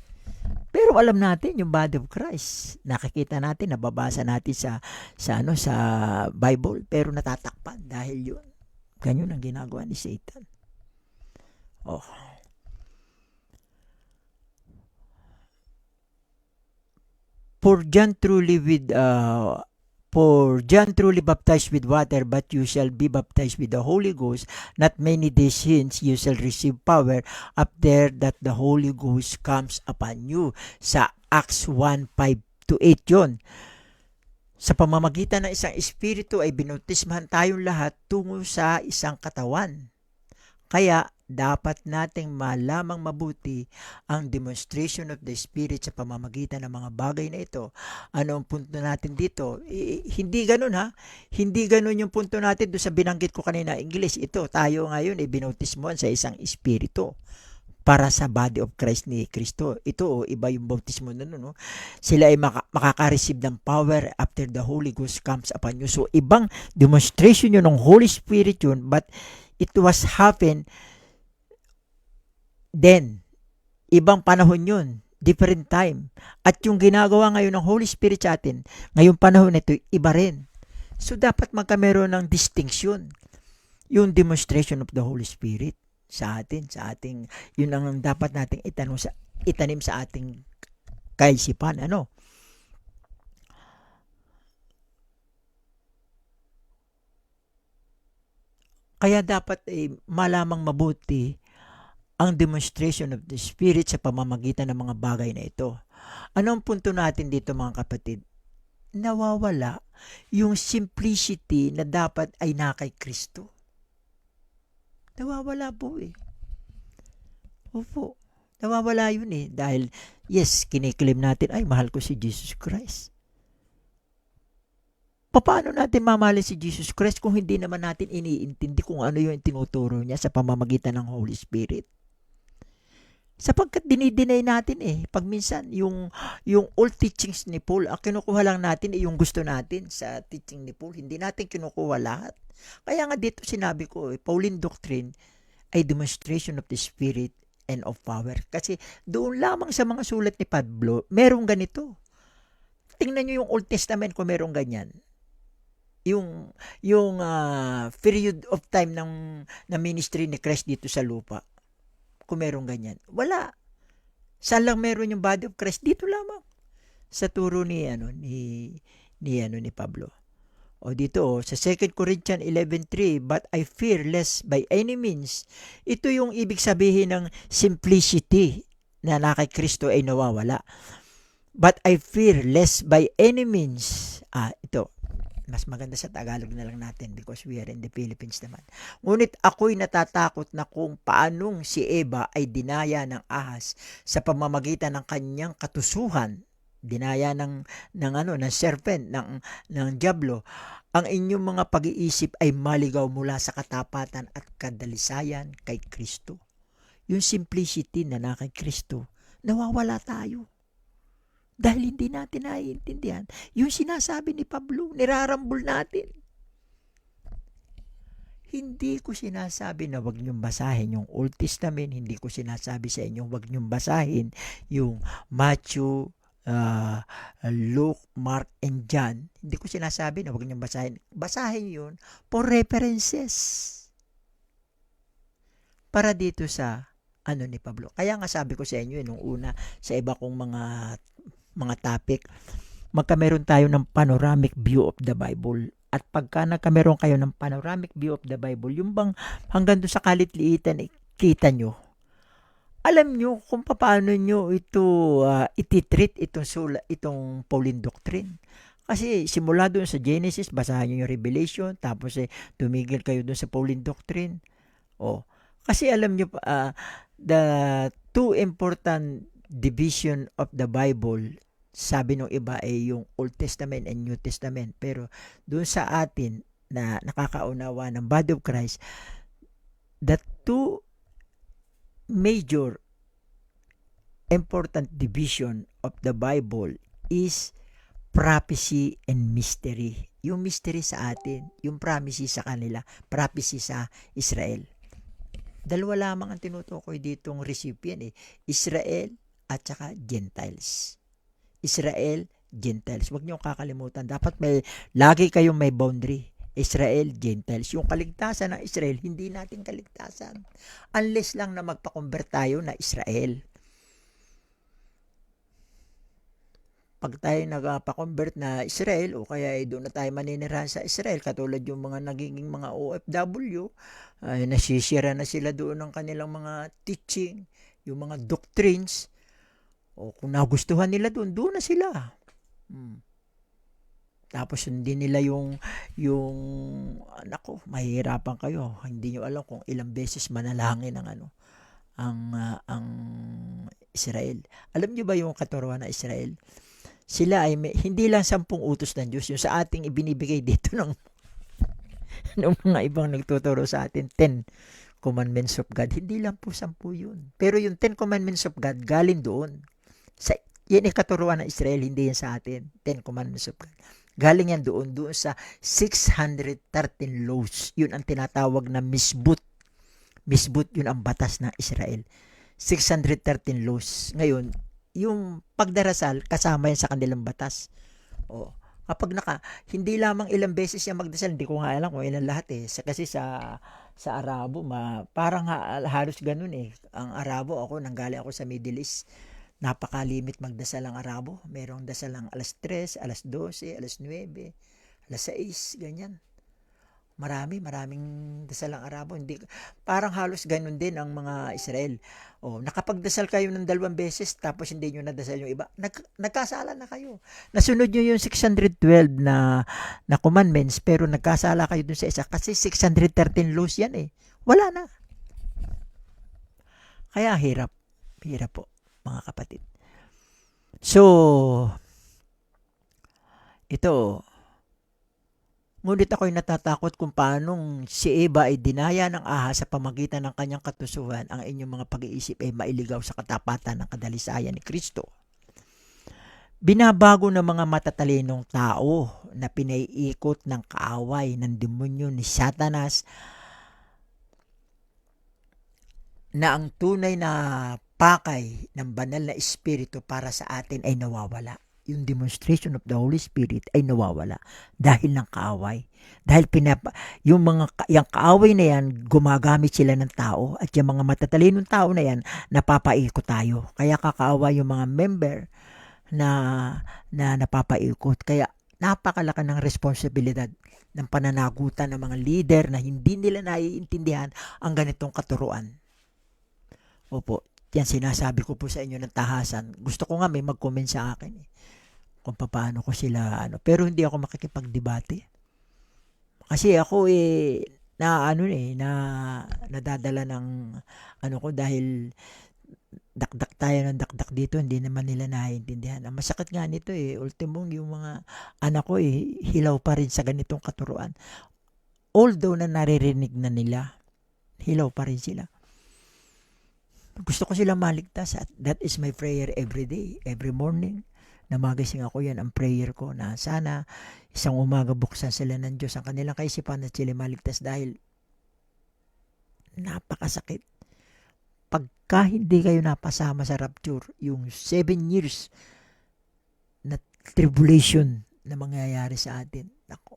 Pero alam natin yung body of Christ. Nakikita natin, nababasa natin sa Bible, pero natatakpan dahil yun. Ganyan ang ginagawa ni Satan. For John truly with For John truly baptized with water, but you shall be baptized with the Holy Ghost. Not many days hence you shall receive power after that the Holy Ghost comes upon you. Sa Acts 1:5-8 yun. Sa pamamagitan ng isang espiritu ay binautismahan tayong lahat tungo sa isang katawan. Kaya dapat nating malamang mabuti ang demonstration of the Spirit sa pamamagitan ng mga bagay na ito. Ano ang punto natin dito? Hindi ganun ha. Hindi ganun yung punto natin doon sa binanggit ko kanina, English. Ito, tayo ngayon binautismohan sa isang espiritu para sa body of Christ ni Kristo. Ito, iba yung bautismo na no? Sila ay makaka-receive ng power after the Holy Ghost comes upon you. So, ibang demonstration yun ng Holy Spirit yun, but it was happen then, ibang panahon yun, different time. At yung ginagawa ngayon ng Holy Spirit sa atin, ngayong panahon na ito, iba rin. So, dapat magkameron ng distinction. Yung demonstration of the Holy Spirit sa ating, yun ang dapat nating itanim sa ating kaisipan. Ano? Kaya dapat malamang mabuti ang demonstration of the Spirit sa pamamagitan ng mga bagay na ito. Ano ang punto natin dito mga kapatid? Nawawala yung simplicity na dapat ay na kay Kristo. Nawawala po Opo. Nawawala yun Dahil, yes, kiniklaim natin, ay mahal ko si Jesus Christ. Paano natin mamahalin si Jesus Christ kung hindi naman natin iniintindi kung ano yung tinuturo niya sa pamamagitan ng Holy Spirit? Sapagkat dinideny natin pag minsan yung old teachings ni Paul, ang kinukuha lang natin yung gusto natin sa teaching ni Paul, hindi natin kinukuha lahat. Kaya nga dito sinabi ko, Pauline doctrine ay demonstration of the Spirit and of power. Kasi doon lamang sa mga sulat ni Pablo, merong ganito. Tingnan nyo yung Old Testament kung merong ganyan. Yung period of time ng ministry ni Christ dito sa lupa. Kung merong ganyan. Wala. Saan lang meron yung body of Christ? Dito lamang. Sa turo ni Pablo. O dito, sa 2 Corinthians 11:3, but I fear lest by any means, ito yung ibig sabihin ng simplicity na kay Kristo ay nawawala. But I fear lest by any means, ito, mas maganda sa Tagalog na lang natin because we are in the Philippines naman. Ngunit ako'y natatakot na kung paanong si Eva ay dinaya ng ahas sa pamamagitan ng kanyang katusuhan, dinaya ng serpent, ng diablo, ang inyong mga pag-iisip ay maligaw mula sa katapatan at kadalisayan kay Kristo. Yung simplicity na kay Kristo, nawawala tayo. Dahil hindi natin naiintindihan. Yung sinasabi ni Pablo, nirarambol natin. Hindi ko sinasabi na wag niyong basahin yung Old Testament. Hindi ko sinasabi sa inyo wag niyong basahin yung Matthew, Luke, Mark, and John. Hindi ko sinasabi na wag niyong basahin. Basahin yun for references. Para dito sa ni Pablo. Kaya nga sabi ko sa inyo nung una sa iba kong mga topic, magkameron tayo ng panoramic view of the Bible. At pagka nagkameron kayo ng panoramic view of the Bible, yung bang hanggang doon sa kalit-liitan, kita nyo. Alam nyo kung paano nyo ito ititreat itong Pauline doctrine. Kasi simula doon sa Genesis, basahin nyo yung Revelation, tapos tumigil kayo doon sa Pauline doctrine. Kasi alam nyo, the two important division of the Bible, sabi nung iba ay yung Old Testament and New Testament. Pero doon sa atin na nakakaunawa ng body of Christ, the two major important division of the Bible is prophecy and mystery. Yung mystery sa atin, yung prophecy sa kanila, prophecy sa Israel. Dalawa lamang ang tinutukoy ditong recipient Israel at saka Gentiles. Israel, Gentiles. Huwag niyo kakalimutan. Dapat lagi kayong may boundary. Israel, Gentiles. Yung kaligtasan ng Israel, hindi natin kaligtasan. Unless lang na magpa-convert tayo na Israel. pag tayo nagpa-convert na Israel o kaya ay doon na tayo maninirahan sa Israel, katulad yung mga nagiging mga OFW, ay nasisira na sila doon ng kanilang mga teaching, yung mga doctrines, o kung nagustuhan nila doon, doon na sila. Tapos hindi nila yung nako, mahihirapan kayo. Hindi nyo alam kung ilang beses manalangin ang Israel. Alam niyo ba yung katuruan ng Israel? Sila ay hindi lang 10 utos ng Diyos, yung sa ating ibinibigay dito ng mga ibang nagtuturo sa atin, 10 commandments of God. Hindi lang po 10 yun. Pero yung 10 commandments of God, galing doon. Yan ay katuruan ng Israel, hindi yan sa atin. 10 commandments of God. Galing yan doon sa 613 laws. Yun ang tinatawag na misbut. Misbut, yun ang batas ng Israel. 613 laws. Ngayon, yung pagdarasal, kasama yan sa kanilang batas. Kapag hindi lamang ilang beses yan magdasal, hindi ko nga alam kung ilan lahat eh. Kasi sa Arabo, parang halos ganun eh. Ang Arabo, nanggaling ako sa Middle East. Napakalimit magdasal ang Arabo. Merong dasal ang alas 3, alas 12, alas 9, alas 6, ganyan. Maraming dasal ang Arabo. Hindi, parang halos ganun din ang mga Israel. Nakapagdasal kayo ng 2 beses tapos hindi nyo nadasal yung iba. Nagkasala na kayo. Nasunod nyo yung 612 na commandments pero nagkasala kayo dun sa isa kasi 613 laws yan eh. Wala na. Kaya hirap. Hirap po, mga kapatid. So, ito, ngunit ako'y natatakot kung paanong si Eva ay dinaya ng ahas sa pamagitan ng kanyang katusuhan, ang inyong mga pag-iisip ay mailigaw sa katapatan ng kadalisayan ni Kristo. Binabago ng mga matatalinong tao na pinaiikot ng kaaway ng demonyo ni Satanas na ang tunay na pakay ng banal na espiritu para sa atin ay nawawala. Yung demonstration of the Holy Spirit ay nawawala dahil ng kaaway. Dahil yung kaaway na yan, gumagamit sila ng tao at yung mga matatalinong tao na yan, napapaikot tayo. Kaya kakaawa yung mga member na napapaikot. Kaya napakalaki ng responsibilidad ng pananagutan ng mga leader na hindi nila naiintindihan ang ganitong katuruan. Opo, yan sinasabi ko po sa inyo ng tahasan. Gusto ko nga may mag-comment sa akin kung paano ko sila pero hindi ako makikipagdebate. Kasi ako nadadala ng ko dahil dakdak tayo ng dakdak dito, hindi naman nila naiintindihan. Ang masakit nga nito ultimong yung mga anak ko hilaw pa rin sa ganitong katuruan. Although na naririnig na nila, hilaw pa rin sila. Gusto ko silang maligtas at that is my prayer every day, every morning. Na magising ako, yan ang prayer ko na sana isang umaga buksan sila ng Diyos ang kanilang kaisipan at sila maligtas dahil napakasakit. Pagka hindi kayo napasama sa rapture, yung 7 years na tribulation na mangyayari sa atin, ako,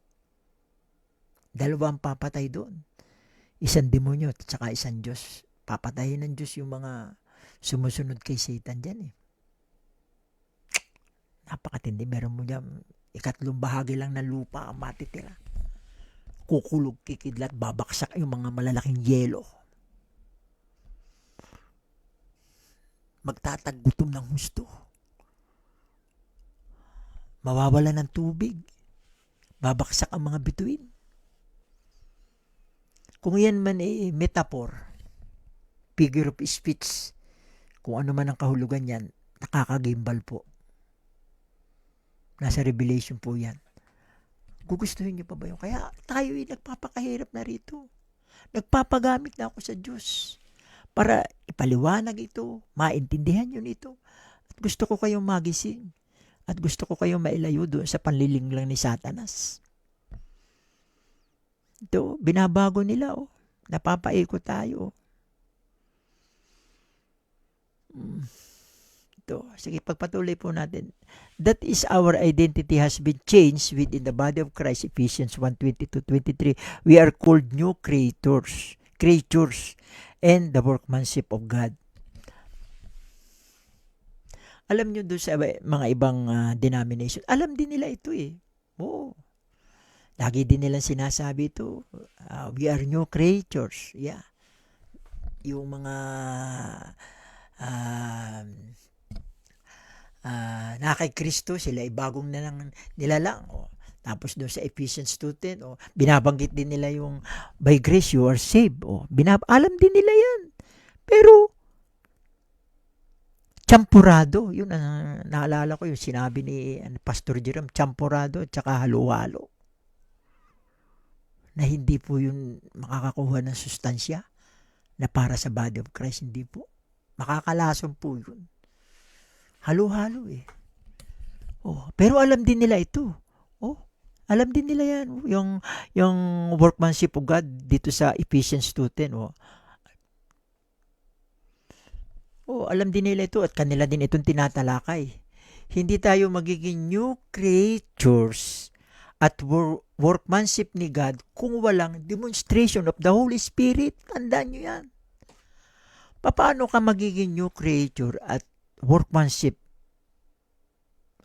2 ang papatay doon. Isang demonyo at saka isang Diyos. Papatayin ng Diyos yung mga sumusunod kay Satan dyan Napakatindi. Meron mo dyan 3 bahagi lang ng lupa ang matitira. Kukulog, kikidlat, babaksak yung mga malalaking yelo. Magtatagutom ng husto. Mawawala ng tubig. Babaksak ang mga bituin. Kung yan man metaphor, figure of speech, kung ano man ang kahulugan yan, nakakagimbal po. Nasa Revelation po yan. Gugustuhin niyo pa ba yun? Kaya tayo nagpapakahirap na rito. Nagpapagamit na ako sa Diyos para ipaliwanag ito, maintindihan nyo nito. At gusto ko kayong magising. At gusto ko kayong mailayo doon sa panliling lang ni Satanas. Ito, binabago nila Napapaikot tayo. Ito, sige, pagpatuloy po natin. That is our identity has been changed within the body of Christ. Ephesians 1:20-23. We are called new creatures and the workmanship of God. Alam nyo doon sa mga ibang denomination, alam din nila ito eh. Oo. Lagi din nilang sinasabi ito, we are new creatures. Yeah. Yung mga na kay Kristo, sila ay bagong nilalang. Tapos doon sa Ephesians 2:10, binabanggit din nila yung by grace you are saved. Alam din nila yan. Pero champurado, yun naalala ko yung sinabi ni Pastor Jerome, champurado at saka halo-halo. Na hindi po yun makakakuha ng sustansya na para sa body of Christ, hindi po. Makakalason po yun. Halo-halo eh. Pero alam din nila ito. Alam din nila yan. Yung workmanship of God dito sa Ephesians 2:10. Alam din nila ito at kanila din itong tinatalakay. Hindi tayo magiging new creatures at workmanship ni God kung walang demonstration of the Holy Spirit. Tandaan nyo yan. Paano ka magiging new creature at workmanship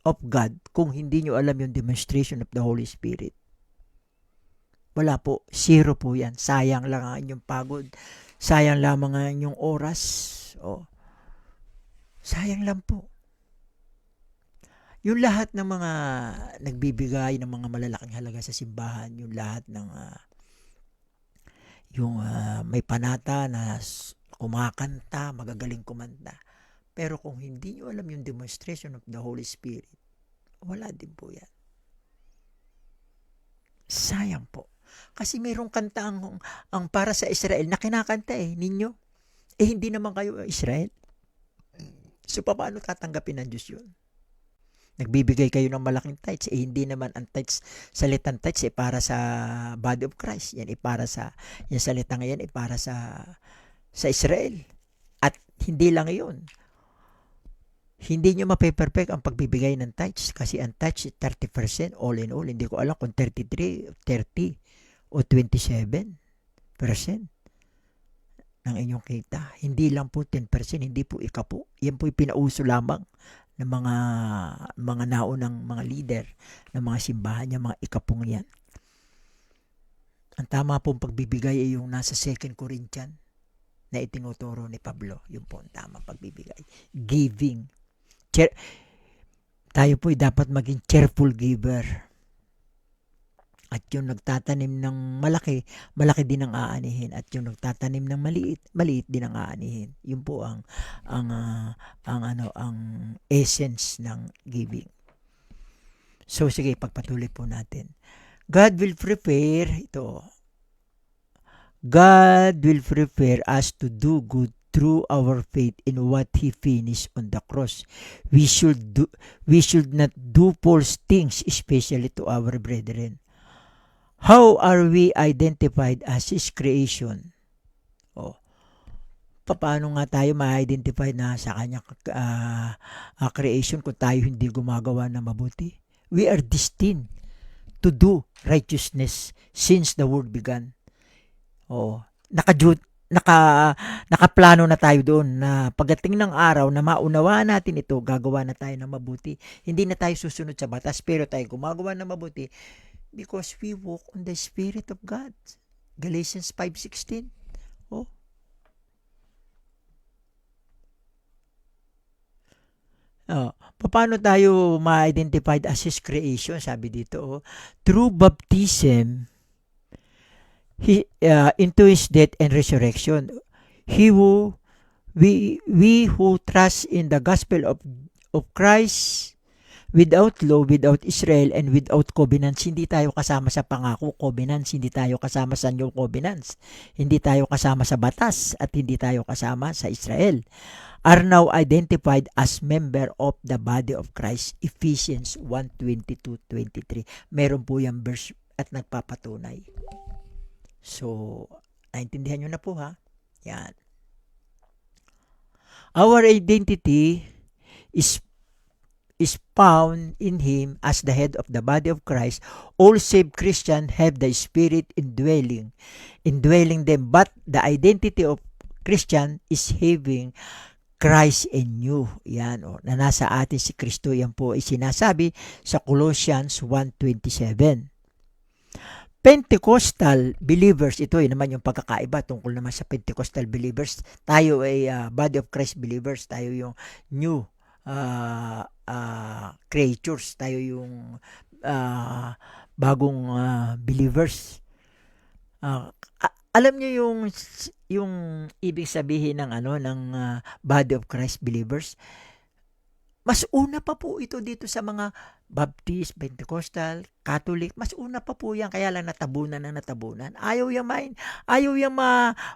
of God kung hindi nyo alam yung demonstration of the Holy Spirit? Wala po. Zero po yan. Sayang lang ang inyong pagod. Sayang lamang ang inyong oras. Sayang lang po. Yung lahat ng mga nagbibigay ng mga malalaking halaga sa simbahan, yung lahat ng may panata na kumakanta, magagaling kumanta. Pero kung hindi nyo alam yung demonstration of the Holy Spirit, wala din po yan. Sayang po. Kasi mayroong kanta ang para sa Israel na kinakanta ninyo. Hindi naman kayo Israel. So, paano tatanggapin ng Diyos yun? Nagbibigay kayo ng malaking tithes, hindi naman ang tithes, salitang tithes para sa body of Christ. Yan para sa, yung salitang yan para sa Israel. At hindi lang yun. Hindi nyo mape-perfect ang pagbibigay ng tithes kasi ang tithes 30% all in all. Hindi ko alam kung 33, 30 o 27% ng inyong kita. Hindi lang po 10%, hindi po ikapo. Yan po pinauso lamang ng mga naunang mga leader ng mga simbahan, yung mga ikapong yan. Ang tama pong pagbibigay ay yung nasa 2 Corinthians na itinuturo ni Pablo. Yun po ang tama pagbibigay. Giving. Tayo po dapat maging cheerful giver. At yung nagtatanim ng malaki, malaki din ang aanihin. At yung nagtatanim ng maliit, maliit din ang aanihin. Yun po ang essence ng giving. So sige, pagpatuloy po natin. God will prepare us to do good through our faith in what He finished on the cross. We should not do false things, especially to our brethren. How are we identified as His creation? Paano nga tayo ma-identify na sa kanyang creation kung tayo hindi gumagawa na mabuti? We are destined to do righteousness since the world began. Nakaplano na tayo doon na pagdating ng araw na maunawaan natin ito, gagawa na tayo ng mabuti. Hindi na tayo susunod sa batas, pero tayo gumagawa ng mabuti because we walk on the Spirit of God. Galatians 5:16. Paano tayo ma-identified as His creation? Sabi dito, through baptism into His death and resurrection. We who trust in the gospel of Christ, without law, without Israel, and without covenants. Hindi tayo kasama sa pangako covenants, hindi tayo kasama sa new covenants, hindi tayo kasama sa batas, at hindi tayo kasama sa Israel, are now identified as member of the body of Christ. Ephesians 1:22-23. Meron po yung verse at nagpapatunay. So, naintindihan nyo na po ha? Yan. Our identity is found in Him as the head of the body of Christ. All saved Christians have the Spirit indwelling them, but the identity of Christian is having Christ in you. Yan, na nasa atin si Kristo. Yan po ay sinasabi sa Colossians 1:27. Pentecostal believers, ito yun naman yung pagkakaiba tungkol naman sa Pentecostal believers. Tayo ay body of Christ believers. Tayo yung new creatures. Tayo yung bagong believers. Alam niyo yung ibig sabihin ng ng body of Christ believers? Mas una pa po ito dito sa mga Baptist, Pentecostal, Catholic. Mas una pa po yan. Kaya lang natabunan. Ayaw yung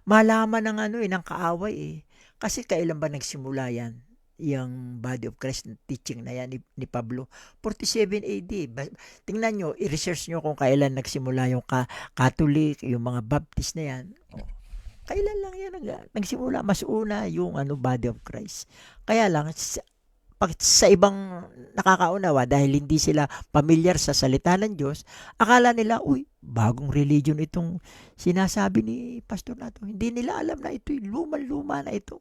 malaman ng ng kaaway eh. Kasi kailan ba nagsimula yan? Yung body of Christ teaching na yan ni Pablo. 47 AD. Tingnan nyo, i-research nyo kung kailan nagsimula yung Catholic, yung mga Baptist na yan. Kailan lang yan nagsimula? Mas una yung body of Christ. Kaya lang, sa ibang nakakaunawa dahil hindi sila pamilyar sa salita ng Diyos, akala nila, bagong religion itong sinasabi ni pastor na to. Hindi nila alam na ito'y luma na ito.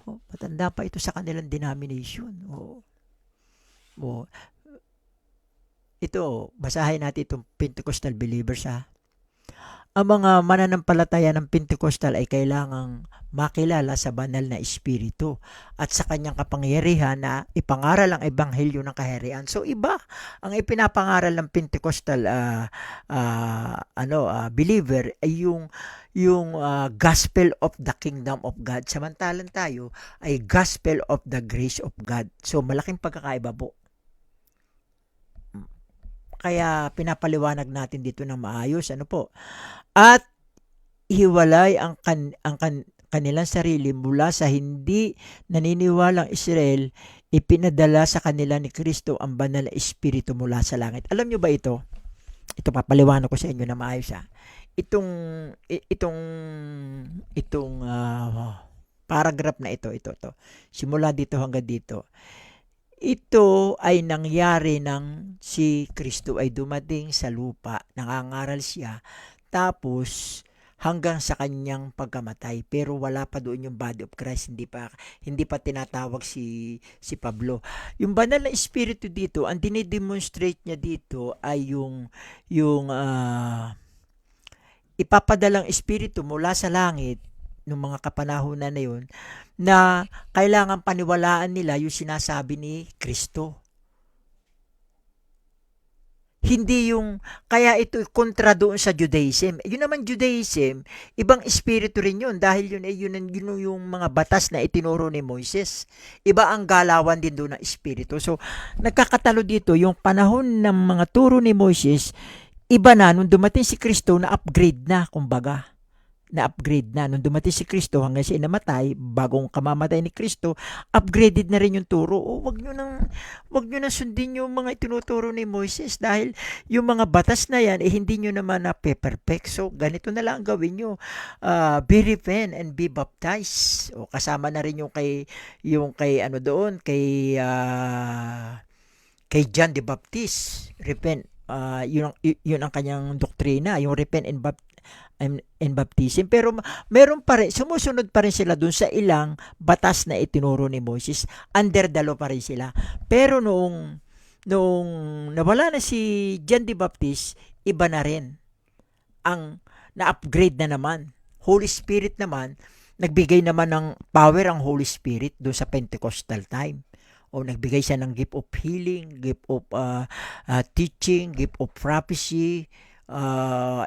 Matanda pa ito sa kanilang denomination. Ito, basahin natin itong Pentecostal believers Ang mga mananampalataya ng Pentecostal ay kailangang makilala sa banal na Espiritu at sa kanyang kapangyarihan na ipangaral ang ebanghelyo ng kaharian. So iba ang ipinapangaral ng Pentecostal believer ay yung gospel of the kingdom of God. Samantalang tayo ay gospel of the grace of God. So malaking pagkakaiba po. Kaya pinapaliwanag natin dito ng maayos. At hiwalay ang kanilang sarili mula sa hindi naniniwalang Israel, ipinadala sa kanila ni Kristo ang banal na Espiritu mula sa langit. Alam nyo ba ito? Ito papaliwanag ko sa inyo na maayos Itong paragraph na ito. Simula dito hanggang dito. Ito ay nangyari nang si Kristo ay dumating sa lupa, nangangaral siya, tapos hanggang sa kanyang pagkamatay. Pero wala pa doon yung body of Christ, hindi pa tinatawag si Pablo. Yung banal na espiritu dito, ang dinidemonstrate niya dito ay yung ipapadalang espiritu mula sa langit ng mga kapanahunan na yun, na kailangan paniwalaan nila yung sinasabi ni Kristo. Hindi kaya ito kontra doon sa Judaism. Yun naman Judaism, ibang espiritu rin yun, dahil yun yung mga batas na itinuro ni Moises. Iba ang galawan din doon ng espiritu. So, nagkakatalo dito, yung panahon ng mga turo ni Moises, iba na, nung dumating si Kristo, na-upgrade na, kumbaga. Na-upgrade na. Nung dumating si Kristo hanggang siya namatay, bagong kamamatay ni Kristo, upgraded na rin yung turo. Wag nyo nang sundin yung mga itinuturo ni Moises dahil yung mga batas na yan, hindi nyo naman na perfect. So, ganito na lang gawin nyo. Be repent and be baptized. Kasama na rin yung kay John the Baptist. Repent. Yun ang kanyang doktrina, yung repent and baptism. Pero meron pa rin, sumusunod pa rin sila dun sa ilang batas na itinuro ni Moses. Under the law pa rin sila. Pero noong nawala na si John the Baptist, iba na rin. Ang na-upgrade na naman. Holy Spirit naman, nagbigay naman ng power ang Holy Spirit doon sa Pentecostal time. Nagbigay siya ng gift of healing, gift of teaching, gift of prophecy,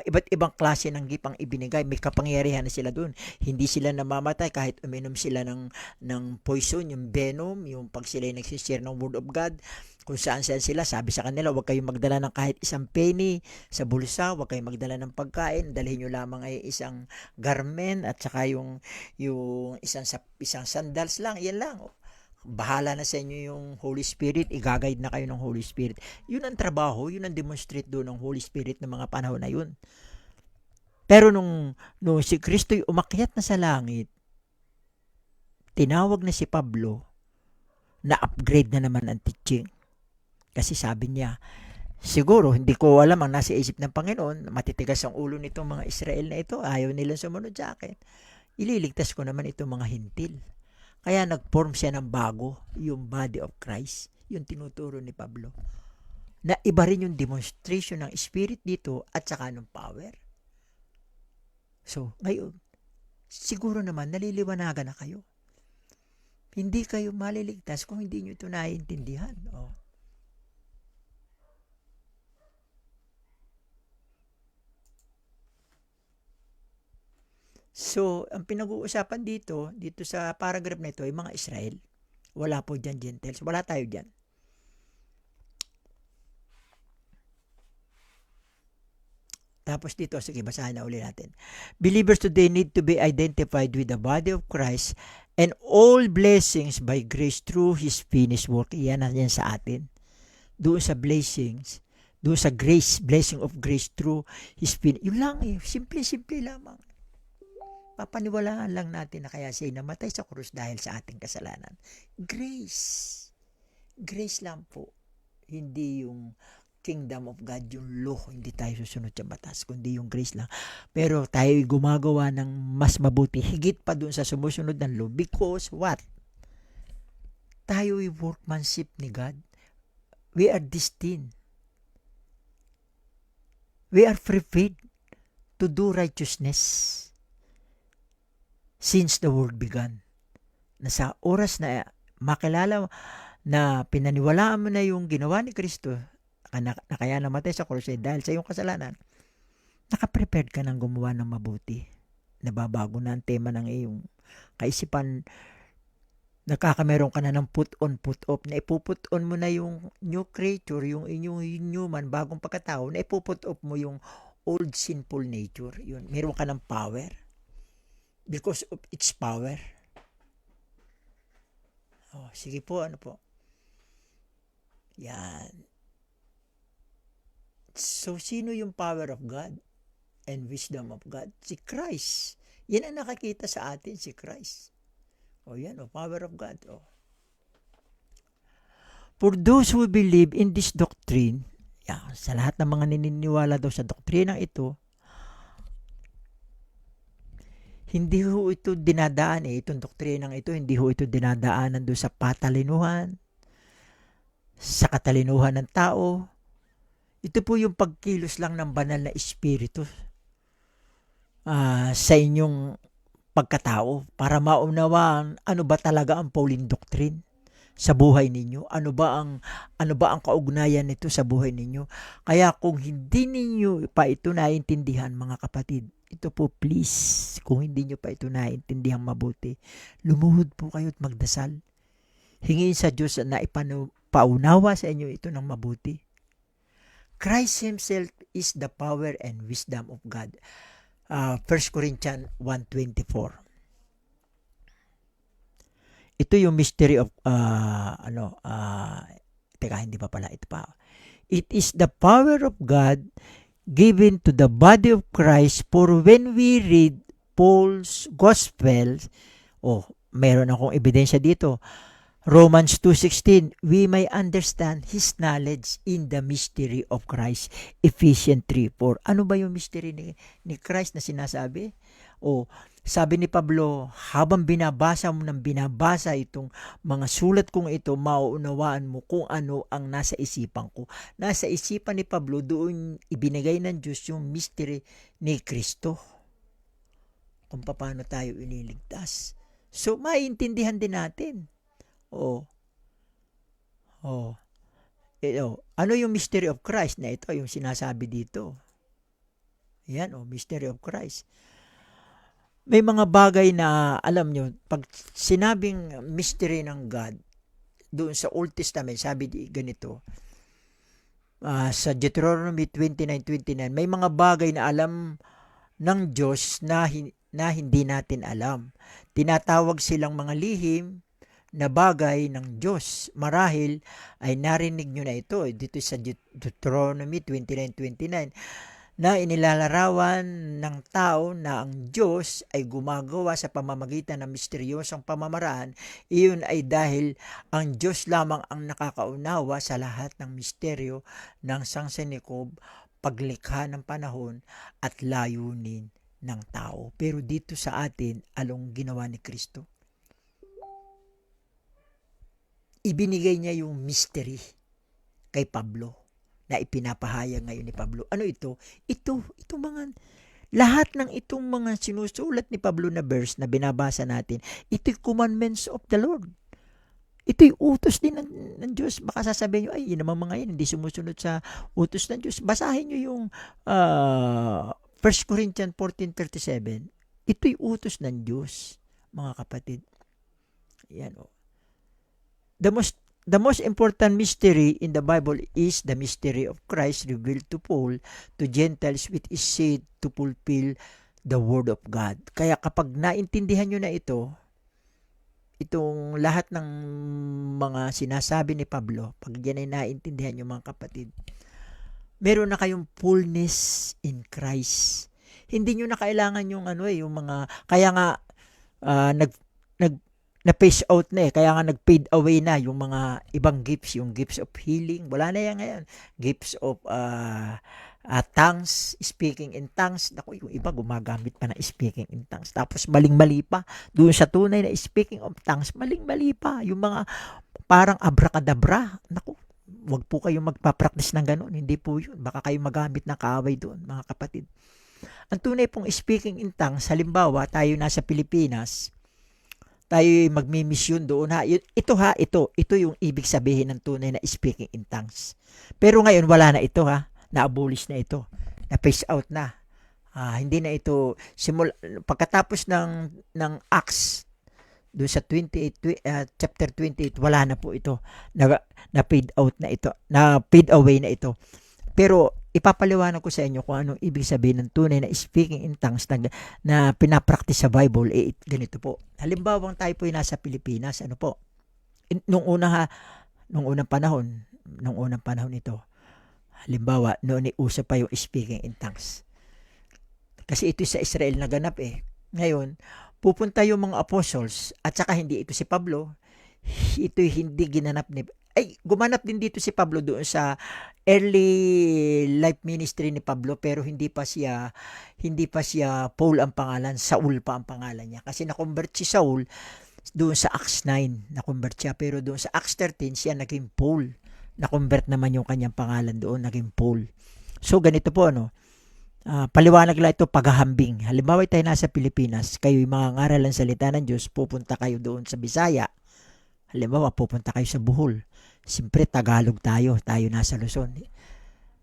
iba't ibang klase ng gift ang ibinigay. May kapangyarihan na sila doon. Hindi sila namamatay kahit uminom sila ng poison, yung venom, yung pag sila nagsishare ng word of God, kung saan sila, sabi sa kanila, huwag kayong magdala ng kahit isang penny sa bulsa, huwag kayong magdala ng pagkain, dalhin nyo lamang ay isang garment at saka yung isang sandals lang, yan lang. Bahala na sa inyo yung Holy Spirit, i-guide na kayo ng Holy Spirit. Yun ang trabaho, yun ang demonstrate doon ng Holy Spirit ng mga panahon na yun. Pero nung si Kristo'y umakyat na sa langit, tinawag na si Pablo, na-upgrade na naman ang teaching. Kasi sabi niya, siguro, hindi ko alam ang nasa isip ng Panginoon, matitigas ang ulo nitong mga Israel na ito, ayaw nilang sumunod sa akin. Ililigtas ko naman itong mga hintil. Kaya nag-form siya ng bago, yung body of Christ, yung tinuturo ni Pablo. Na iba rin yung demonstration ng Spirit dito at saka ng power. So, ngayon, siguro naman naliliwanagan na kayo. Hindi kayo maliligtas kung hindi nyo ito naiintindihan. So, ang pinag-uusapan dito sa paragraph na ito ay mga Israel. Wala po dyan Gentiles. Wala tayo dyan. Tapos dito, sige, basahin na uli natin. Believers today need to be identified with the body of Christ and all blessings by grace through His finished work. Yan sa atin. Doon sa blessings, doon sa grace, blessing of grace through His finished. Yun lang eh. Simple-simple lamang. Papaniwalaan lang natin na kaya siya namatay sa krus dahil sa ating kasalanan. Grace. Grace lang po. Hindi yung kingdom of God, yung law, hindi tayo susunod sa batas, kundi yung grace lang. Pero tayo gumagawa ng mas mabuti, higit pa dun sa sumusunod ng law. Because what? Tayo ay workmanship ni God. We are destined. We are prepared to do righteousness since the world began. Na sa oras na makilala na pinaniwalaan mo na yung ginawa ni Kristo, na kaya namatay sa krus dahil sa iyong kasalanan, nakaprepared ka ng gumawa ng mabuti. Nababago na ang tema ng iyong kaisipan. Nakakameron ka na ng put on, put off, na ipuput on mo na yung new creature, yung inyong human, bagong pagkatao, na ipuput off mo yung old sinful nature. Yun, meron ka ng power because of its power. Sige po, ano po? Yan. So, sino yung power of God and wisdom of God? Si Christ. Yan ang nakakita sa atin, si Christ. Yan, power of God. For those who believe in this doctrine, sa lahat ng mga naniniwala daw sa doktrinang ito, hindi ho ito dinadaan itong doktrinang ito, hindi ho ito dinadaanan doon sa patalinuhan, sa katalinuhan ng tao. Ito po yung pagkilos lang ng banal na espiritu sa inyong pagkatao para maunawaan ano ba talaga ang Pauline doctrine sa buhay ninyo. Ano ba ang kaugnayan nito sa buhay ninyo? Kaya kung hindi ninyo pa ito naiintindihan, mga kapatid, ito po please, kung hindi nyo pa ito naiintindihan mabuti, lumuhod po kayo at magdasal. Hingin sa Diyos na ipaunawa sa inyo ito ng mabuti. Christ Himself is the power and wisdom of God. 1 Corinthians 1:24. Ito yung mystery of hindi pa pala ito pa. It is the power of God given to the body of Christ, for when we read Paul's gospel, meron akong ebidensya dito. Romans 2:16, we may understand His knowledge in the mystery of Christ. Ephesians 3:4. Ano ba yung mystery ni Christ na sinasabi? Sabi ni Pablo, habang binabasa mo itong mga sulat kong ito, mauunawaan mo kung ano ang nasa isipan ko. Nasa isipan ni Pablo, doon ibinigay ng Diyos yung mystery ni Kristo. Kung paano tayo iniligtas. So, maiintindihan din natin. Ano yung mystery of Christ na ito, yung sinasabi dito? Yan, mystery of Christ. May mga bagay na, alam nyo, pag sinabing mystery ng God, doon sa Old Testament, sabi ganito, sa Deuteronomy 29:29, may mga bagay na alam ng Diyos na hindi natin alam. Tinatawag silang mga lihim na bagay ng Diyos. Marahil ay narinig nyo na ito dito sa Deuteronomy 29:29, na inilalarawan ng tao na ang Diyos ay gumagawa sa pamamagitan ng misteryosong pamamaraan. Iyon ay dahil ang Diyos lamang ang nakakaunawa sa lahat ng misteryo ng sangsanikob, paglikha ng panahon at layunin ng tao. Pero dito sa atin, anong ginawa ni Kristo? ibinigay niya yung mystery kay Pablo na ipinapahayag ngayon ni Pablo. Ano ito? Ito mga lahat ng itong mga sinusulat ni Pablo na verse na binabasa natin, ito'y commandments of the Lord. Ito'y utos din ng Diyos. Baka sasabihin nyo, ay, yun naman mga yan, hindi sumusunod sa utos ng Diyos. Basahin nyo yung 1 Corinthians 14:37. Ito'y utos ng Diyos, mga kapatid. Yan o. The most important mystery in the Bible is the mystery of Christ revealed to Paul to Gentiles, which is said to fulfill the Word of God. Kaya kapag naintindihan nyo na itong lahat ng mga sinasabi ni Pablo, pag yan ay naintindihan nyo mga kapatid, meron na kayong fullness in Christ. Hindi nyo na kailangan yung yung mga, kaya nga na-phase out na kaya nga nag-fade away na yung mga ibang gifts, yung gifts of healing, wala na yan ngayon. Gifts of tongues, speaking in tongues. Naku, yung iba gumagamit pa ng speaking in tongues. Tapos maling-mali pa. Doon sa tunay na speaking of tongues, maling-mali pa. Yung mga parang abracadabra. Naku, wag po kayong magpa-practice ng ganun. Hindi po yun. Baka kayo magamit ng kaaway doon, mga kapatid. Ang tunay pong speaking in tongues, halimbawa, tayo nasa Pilipinas, tayo magmi-mission doon ito yung ibig sabihin ng tunay na speaking in tongues. Pero ngayon wala na ito na-abolish na ito, na-phase out na. Hindi na ito pagkatapos ng Acts doon sa chapter 28, wala na po ito, na-fade out na ito, na-fade away na ito. Pero ipapaliwanag ko sa inyo kung anong ibig sabihin ng tunay na speaking in tongues na pinapractice sa Bible. Ganito po. Halimbawa, tayo po ay nasa Pilipinas, nung unang panahon ito. Halimbawa, noon uso pa yung speaking in tongues. Kasi ito sa Israel naganap Ngayon, pupunta yung mga apostles at saka hindi ito si Pablo. Ito hindi ginanap gumanap din dito si Pablo doon sa early life ministry ni Pablo, pero hindi pa siya Paul ang pangalan, Saul pa ang pangalan niya. Kasi na-convert si Saul doon sa Acts 9, na-convert siya, pero doon sa Acts 13 siya naging Paul. Na-convert naman yung kanyang pangalan doon, naging Paul. So ganito po paliwanag lang ito, paghahambing. Halimbawa tayo nasa Pilipinas, kayo yung mga ngaral ng salita ng Diyos, pupunta kayo doon sa Bisaya. Halimbawa, pupunta kayo sa Bohol. Siyempre, Tagalog tayo nasa Luzon.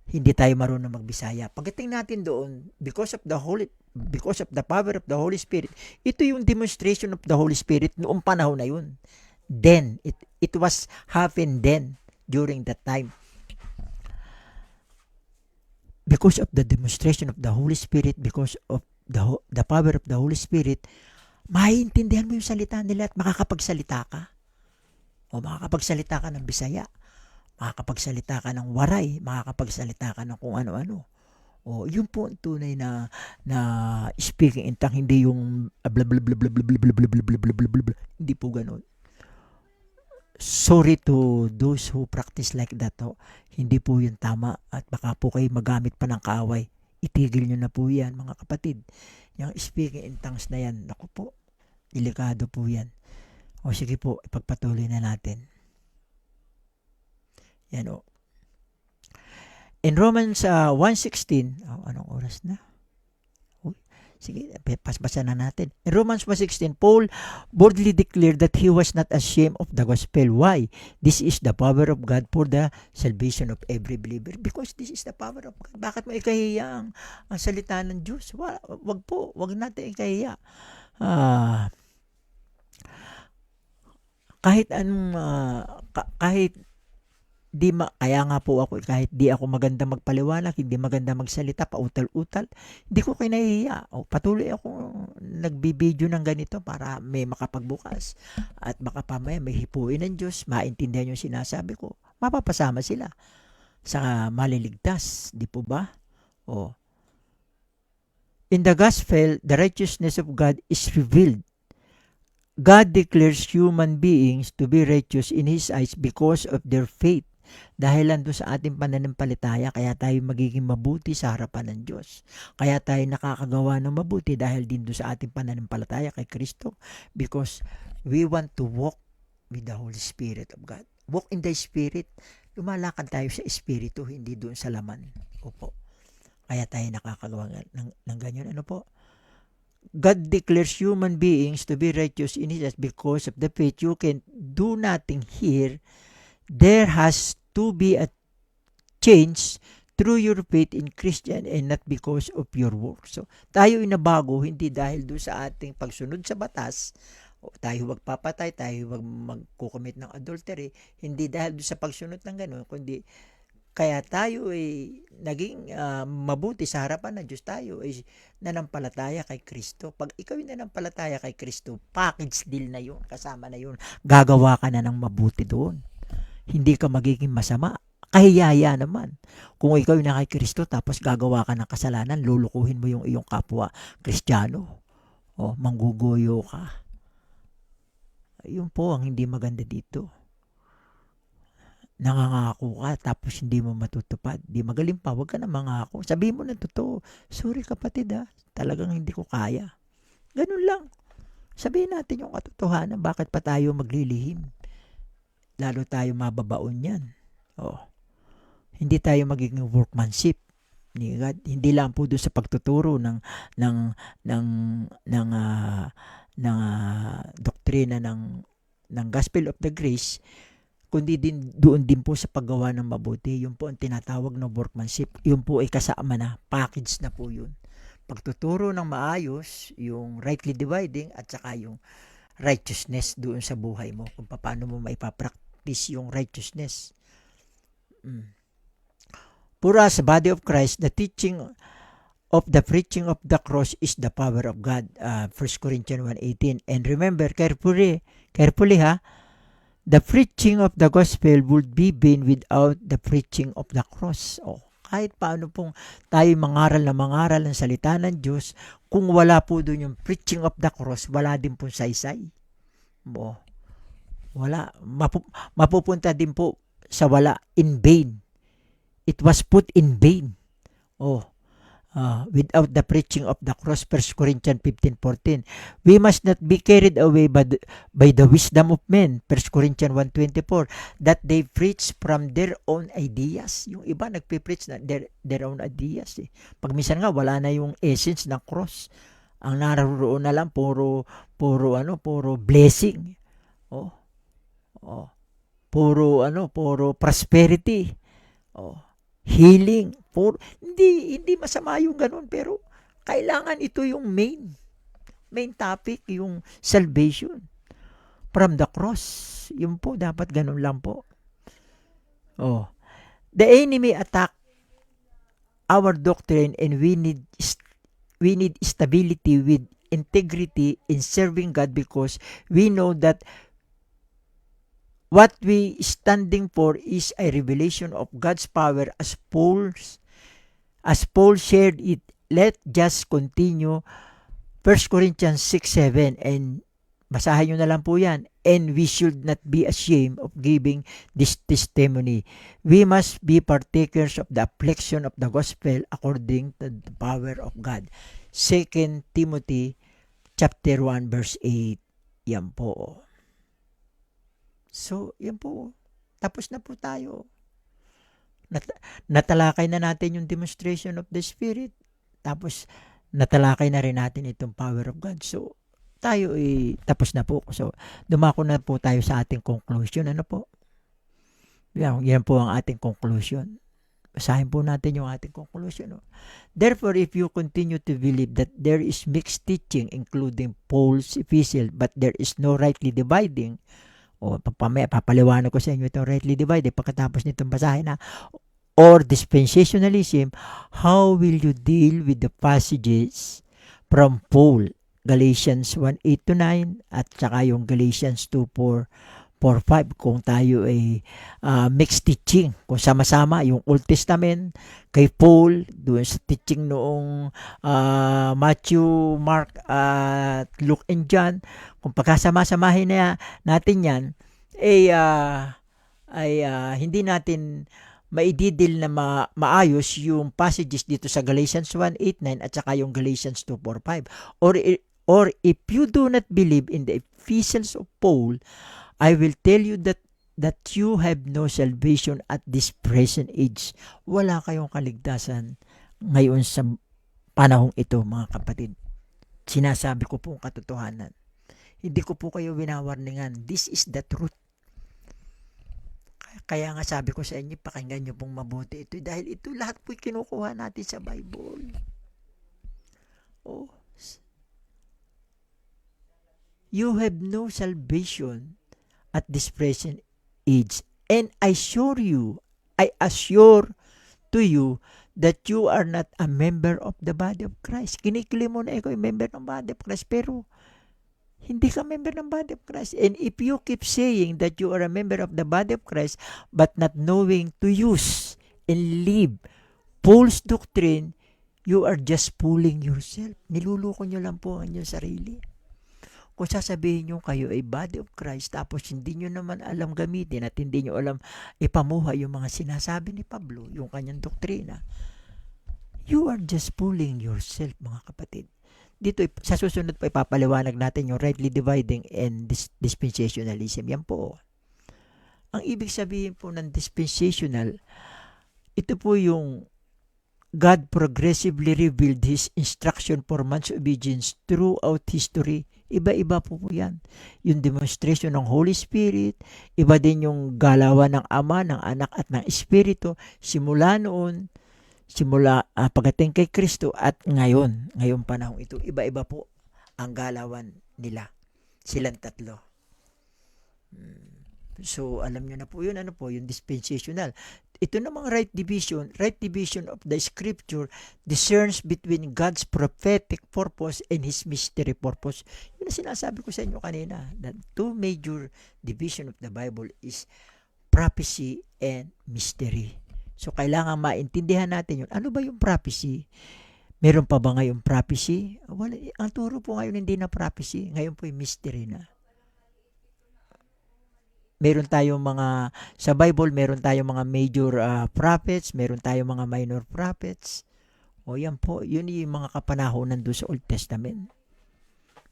Hindi tayo marunong magbisaya. Pagdating natin doon, because of the power of the Holy Spirit, ito yung demonstration of the Holy Spirit noong panahon na yun. Then, it was happened then, during that time. Because of the demonstration of the Holy Spirit, because of the power of the Holy Spirit, maiintindihan mo yung salita nila at makakapagsalita ka. O makakapagsalita ka ng Bisaya, makakapagsalita ka ng Waray, makakapagsalita ka ng kung ano-ano. O yun po ang tunay na speaking in tongues, hindi yung blah blah blah blah blah blah blah blah blah blah blah blah. Hindi po ganoon. Sorry to those who practice like that. Hindi po yun tama at baka po kayo magamit pa ng kaaway. Itigil nyo na po yan, mga kapatid. Yung speaking in tongues na yan, naku po, delikado po yan. O sige po, ipagpatuloy na natin. Yan In Romans 1:16, anong oras na? Sige, pasbasa na natin. In Romans 1:16, Paul boldly declared that he was not ashamed of the gospel. Why? This is the power of God for the salvation of every believer. Because this is the power of God. Bakit mo ikahiya ang salita ng Diyos? Wag natin ikahiya. Kahit anong kaya nga po ako, kahit di ako maganda magpaliwanag, hindi maganda magsalita, pautal-utal, hindi ko kinahiya. Patuloy ako nagbibideo ng ganito para may makapagbukas at baka pamaya may hipuin ng Diyos, maintindihan yung sinasabi ko, mapapasama sila sa maliligtas, di po ba? In the gospel, the righteousness of God is revealed. God declares human beings to be righteous in His eyes because of their faith. Dahil doon sa ating pananampalataya, kaya tayo magiging mabuti sa harapan ng Diyos. Kaya tayo nakakagawa ng mabuti dahil din doon sa ating pananampalataya kay Kristo. Because we want to walk with the Holy Spirit of God. walk in the Spirit, lumalakad tayo sa Espiritu, hindi doon sa laman. Opo. Kaya tayo nakakagawa ng ganyan. Ano po? God declares human beings to be righteous in His eyes because of the faith. You can do nothing here. There has to be a change through your faith in Christian and not because of your work. So, tayo inabago hindi dahil doon sa ating pagsunod sa batas, tayo magpapatay, tayo magkukomit ng adultery, hindi dahil doon sa pagsunod ng gano'n, kundi kaya tayo ay naging mabuti sa harapan ng Diyos. Tayo ay nanampalataya kay Kristo. Pag ikaw ay nanampalataya kay Kristo, package deal na yun, kasama na yun. Gagawa ka na ng mabuti doon. Hindi ka magiging masama. Kahiyaya naman. Kung ikaw ay na kay Kristo tapos gagawa ka ng kasalanan, lulukuhin mo yung iyong kapwa Kristiyano. O, mangguguyo ka. Yun po ang hindi maganda dito. Nangangako ka tapos hindi mo matutupad. Di magaling pa, huwag ka na mangako. Sabihin mo na totoo. Sorry kapatid talagang hindi ko kaya. Ganun lang. Sabihin natin yung katotohanan. Bakit pa tayo maglilihim? Lalo tayo mababaon yan. Hindi tayo magiging workmanship ni God. Hindi lang po doon sa pagtuturo ng doktrina ng Gospel of the Grace, kundi doon din po sa paggawa ng mabuti. Yun po ang tinatawag na workmanship. Yun po ay kasama na, package na po yun. Pagtuturo ng maayos, yung rightly dividing at saka yung righteousness doon sa buhay mo. Kung paano mo maipapractice yung righteousness. For us, the body of Christ, the teaching of the preaching of the cross is the power of God. 1 Corinthians 1:18. And remember, carefully the preaching of the gospel would be vain without the preaching of the cross. Kahit paano pong tayo mangaral ng salita ng Diyos, kung wala po doon yung preaching of the cross, wala din pong saysay. Wala. Mapupunta din po sa wala, in vain. It was put in vain. Without the preaching of the cross, 1 Corinthians 15:14. We must not be carried away by the wisdom of men, 1 Corinthians 1:24, that they preach from their own ideas. Yung iba nagpipreach na their own ideas. Pag minsan nga wala na yung essence ng cross. Ang naroon na lang puro blessing. Puro prosperity. Healing. Hindi masama yung ganun, pero kailangan ito yung main topic, yung salvation from the cross. Yun po, dapat ganun lang po. The enemy attack our doctrine, and we need stability with integrity in serving God, because we know that what we standing for is a revelation of God's power as Paul shared it. Let just continue 1 Corinthians 6:7, and basahin nyo na lang po yan. And we should not be ashamed of giving this testimony. We must be partakers of the affliction of the gospel according to the power of God. 2 Timothy chapter 1 verse 8. Yan po. So, yan po. Tapos na po tayo. Natalakay na natin yung demonstration of the Spirit. Tapos, natalakay na rin natin itong power of God. So, tayo tapos na po. So, dumako na po tayo sa ating conclusion. Ano po? Yan po ang ating conclusion. Basahin po natin yung ating conclusion. Therefore, if you continue to believe that there is mixed teaching, including Paul's epistle, but there is no rightly dividing, papaliwanag ko sa inyo itong rightly divided pagkatapos nitong basahin or dispensationalism, how will you deal with the passages from Paul, Galatians 1:8-9 at saka yung Galatians 2:4-5, kung tayo ay mixed teaching, kung sama-sama yung Old Testament kay Paul doon sa teaching noong Matthew, Mark at Luke and John, kung pagkasama-samahin na natin yan, hindi natin maididil na maayos yung passages dito sa Galatians 1:8-9 at saka yung Galatians 2:4-5. Or if you do not believe in the epistles of Paul, I will tell you that that you have no salvation at this present age. Wala kayong kaligtasan ngayon sa panahong ito, mga kapatid. Sinasabi ko po ang katotohanan. Hindi ko po kayo winawarningan. This is the truth. Kaya nga sabi ko sa inyo, pakinggan nyo pong mabuti ito. Dahil ito lahat po kinukuha natin sa Bible. Oh, you have no salvation at this present age. And I assure to you that you are not a member of the body of Christ. Kinikili mo na ikaw ay member ng body of Christ, pero hindi ka member ng body of Christ. And if you keep saying that you are a member of the body of Christ, but not knowing to use and live false doctrine, you are just fooling yourself. Niluloko nyo lang po ang inyong sarili. Kung sasabihin nyo kayo ay body of Christ, tapos hindi nyo naman alam gamitin at hindi nyo alam ipamuhay yung mga sinasabi ni Pablo, yung kanyang doktrina, you are just fooling yourself, mga kapatid. Dito, sa susunod pa ipapaliwanag natin yung rightly dividing and dispensationalism. Yan po. Ang ibig sabihin po ng dispensational, ito po yung God progressively revealed His instruction for man's obedience throughout history. Iba-iba po yan. Yung demonstration ng Holy Spirit, iba din yung galawan ng Ama, ng Anak at ng Espiritu, simula noon, pagdating kay Kristo at ngayong panahong ito. Iba-iba po ang galawan nila. Silang tatlo. So, alam nyo na po yun, yung dispensational. Ito namang right division of the scripture discerns between God's prophetic purpose and His mystery purpose. Yun ang sinasabi ko sa inyo kanina. The two major division of the Bible is prophecy and mystery. So, kailangan maintindihan natin yun. Ano ba yung prophecy? Meron pa ba ngayong prophecy? Wala. Ang turo po ngayon hindi na prophecy. Ngayon po yung mystery na. Meron tayong sa Bible, meron tayong mga major prophets, meron tayong mga minor prophets. O yan po, yun yung mga kapanahonan doon sa Old Testament.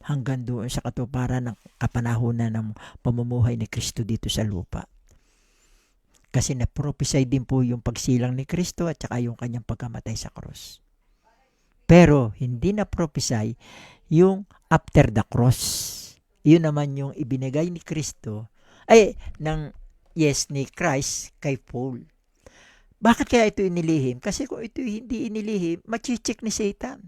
Hanggang doon sa katuparan ng kapanahonan ng pamumuhay ni Kristo dito sa lupa. Kasi na-prophesy din po yung pagsilang ni Kristo at saka yung kanyang pagkamatay sa krus. Pero hindi na-prophesy yung after the cross. Yun naman yung ibinigay ni Kristo ni Christ kay Paul. Bakit kaya ito inilihim? Kasi kung ito hindi inilihim, machichik ni Satan.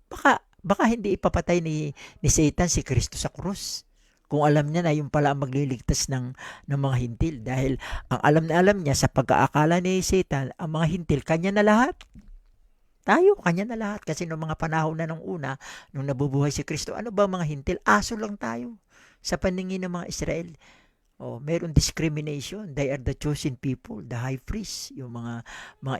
Baka hindi ipapatay ni Satan si Kristo sa krus. Kung alam niya na yung pala ang magliligtas ng mga hintil. Dahil ang alam niya sa pag-aakala ni Satan, ang mga hintil, kanya na lahat. Kanya na lahat. Kasi noong mga panahon na nung una, nung nabubuhay si Kristo, ano ba mga hintil? Aso lang tayo. Sa paningin ng mga Israel, meron discrimination. They are the chosen people, the high priest, yung mga